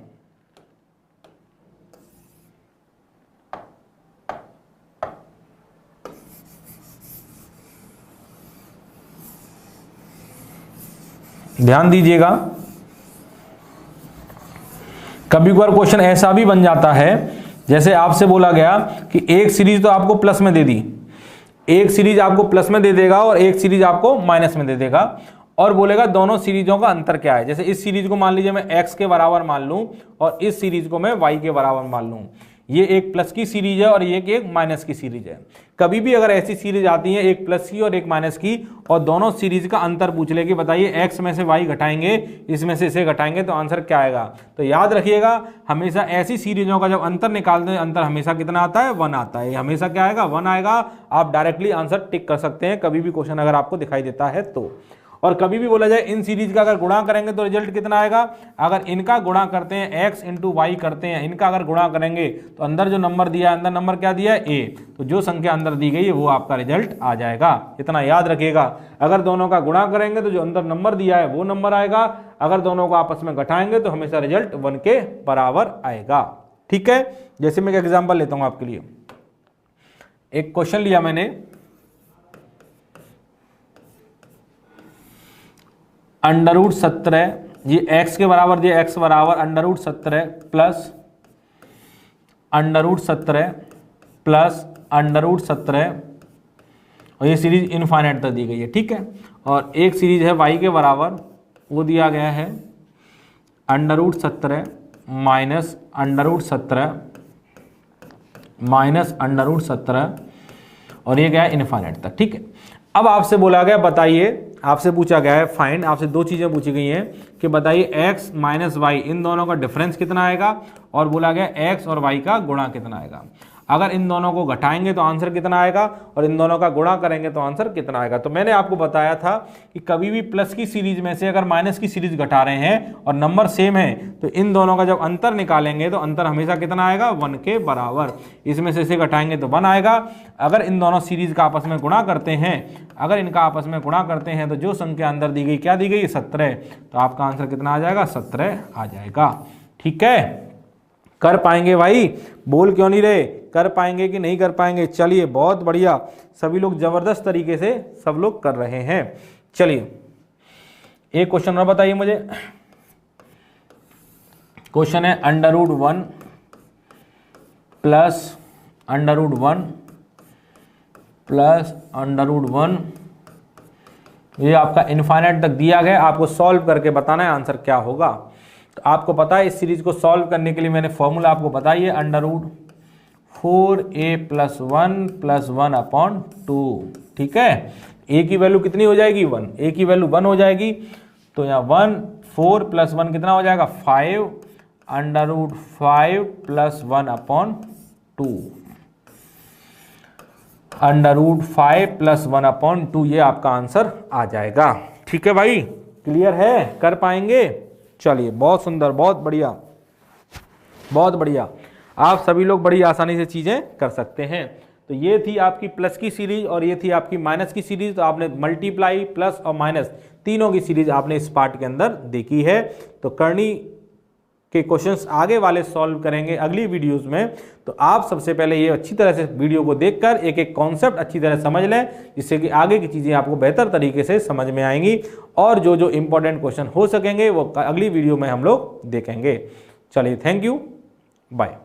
ध्यान दीजिएगा। कभी कभार क्वेश्चन ऐसा भी बन जाता है, जैसे आपसे बोला गया कि एक सीरीज तो आपको प्लस में दे दी, एक सीरीज आपको प्लस में दे देगा और एक सीरीज आपको माइनस में दे देगा, और बोलेगा दोनों सीरीजों का अंतर क्या है। जैसे इस सीरीज को मान लीजिए मैं x के बराबर मान लूं और इस सीरीज को मैं y के बराबर मान लूं, ये एक प्लस की सीरीज है और ये एक माइनस की सीरीज है। कभी भी अगर ऐसी सीरीज आती है एक प्लस की और एक माइनस की और दोनों सीरीज का अंतर पूछ ले कि बताइए x में से y घटाएंगे, इसमें से इसे घटाएंगे तो आंसर क्या आएगा। तो याद रखिएगा हमेशा ऐसी सीरीजों का जब अंतर निकालते हैं अंतर हमेशा कितना आता है, 1 आता है। हमेशा क्या आएगा, 1 आएगा। आप डायरेक्टली आंसर टिक कर सकते हैं कभी भी क्वेश्चन अगर आपको दिखाई देता है तो। और कभी भी बोला जाए इन सीरीज का अगर गुणा करेंगे तो रिजल्ट कितना आएगा, अगर इनका गुणा करते हैं x इंटू वाई करते हैं, इनका अगर गुणा करेंगे तो अंदर जो नंबर दिया है, अंदर नंबर क्या दिया है a, तो जो संख्या अंदर दी गई है वो आपका रिजल्ट आ जाएगा। इतना याद रखिएगा, अगर दोनों का गुणा करेंगे तो जो अंदर नंबर दिया है वो नंबर आएगा, अगर दोनों को आपस में घटाएंगे तो हमेशा रिजल्ट 1 के बराबर आएगा। ठीक है, जैसे मैं एक एग्जाम्पल लेता हूं आपके लिए। एक क्वेश्चन लिया मैंने, √17, ये x के बराबर दिया, x बराबर √17 प्लस √17 प्लस √17 और ये सीरीज इनफाइनाइट तक दी गई है। ठीक है, और एक सीरीज है y के बराबर, वो दिया गया है √17 माइनस √17 माइनस √17 और ये गया इनफाइनाइट तक। ठीक है, अब आपसे बोला गया बताइए, आपसे पूछा गया है फाइंड, आपसे दो चीजें पूछी गई हैं कि बताइए x माइनस वाई इन दोनों का डिफरेंस कितना आएगा और बोला गया x और y का गुणा कितना आएगा। अगर इन दोनों को घटाएंगे तो आंसर कितना आएगा और इन दोनों का गुणा करेंगे तो आंसर कितना आएगा। तो मैंने आपको बताया था कि कभी भी प्लस की सीरीज में से अगर माइनस की सीरीज घटा रहे हैं और नंबर सेम है तो इन दोनों का जब अंतर निकालेंगे तो अंतर हमेशा कितना आएगा, 1 के बराबर। इसमें से इसे घटाएंगे तो 1 आएगा। अगर इन दोनों सीरीज का आपस में गुणा करते हैं, अगर इनका आपस में गुणा करते हैं तो जो संख्या अंदर दी गई, क्या दी गई, 17, तो आपका आंसर कितना आ जाएगा, 17 आ जाएगा। ठीक है, कर पाएंगे भाई, बोल क्यों नहीं रहे, कर पाएंगे कि नहीं कर पाएंगे। चलिए बहुत बढ़िया, सभी लोग जबरदस्त तरीके से सब लोग कर रहे हैं। चलिए एक क्वेश्चन और बताइए मुझे। क्वेश्चन है √1 प्लस √1 प्लस √1, ये आपका इनफाइनाइट तक दिया गया, आपको सॉल्व करके बताना है आंसर क्या होगा। तो आपको पता है इस सीरीज को सॉल्व करने के लिए मैंने फॉर्मूला आपको बताइए, √4a + 1 + 1/2। ठीक है, a की वैल्यू कितनी हो जाएगी, 1, a की वैल्यू 1 हो जाएगी। तो यहाँ 1, 4 + 1 कितना हो जाएगा, 5, √5 + 1/2, √5 + 1/2, ये आपका आंसर आ जाएगा। ठीक है भाई, क्लियर है, कर पाएंगे। चलिए बहुत सुंदर, बहुत बढ़िया, बहुत बढ़िया, आप सभी लोग बड़ी आसानी से चीजें कर सकते हैं। तो ये थी आपकी प्लस की सीरीज और ये थी आपकी माइनस की सीरीज। तो आपने मल्टीप्लाई, प्लस और माइनस तीनों की सीरीज आपने इस पार्ट के अंदर देखी है। तो करनी के क्वेश्चंस आगे वाले सॉल्व करेंगे अगली वीडियोस में। तो आप सबसे पहले ये अच्छी तरह से वीडियो को देखकर एक एक कॉन्सेप्ट अच्छी तरह समझ लें, जिससे कि आगे की चीज़ें आपको बेहतर तरीके से समझ में आएंगी और जो जो इंपॉर्टेंट क्वेश्चन हो सकेंगे वो अगली वीडियो में हम लोग देखेंगे। चलिए, थैंक यू, बाय।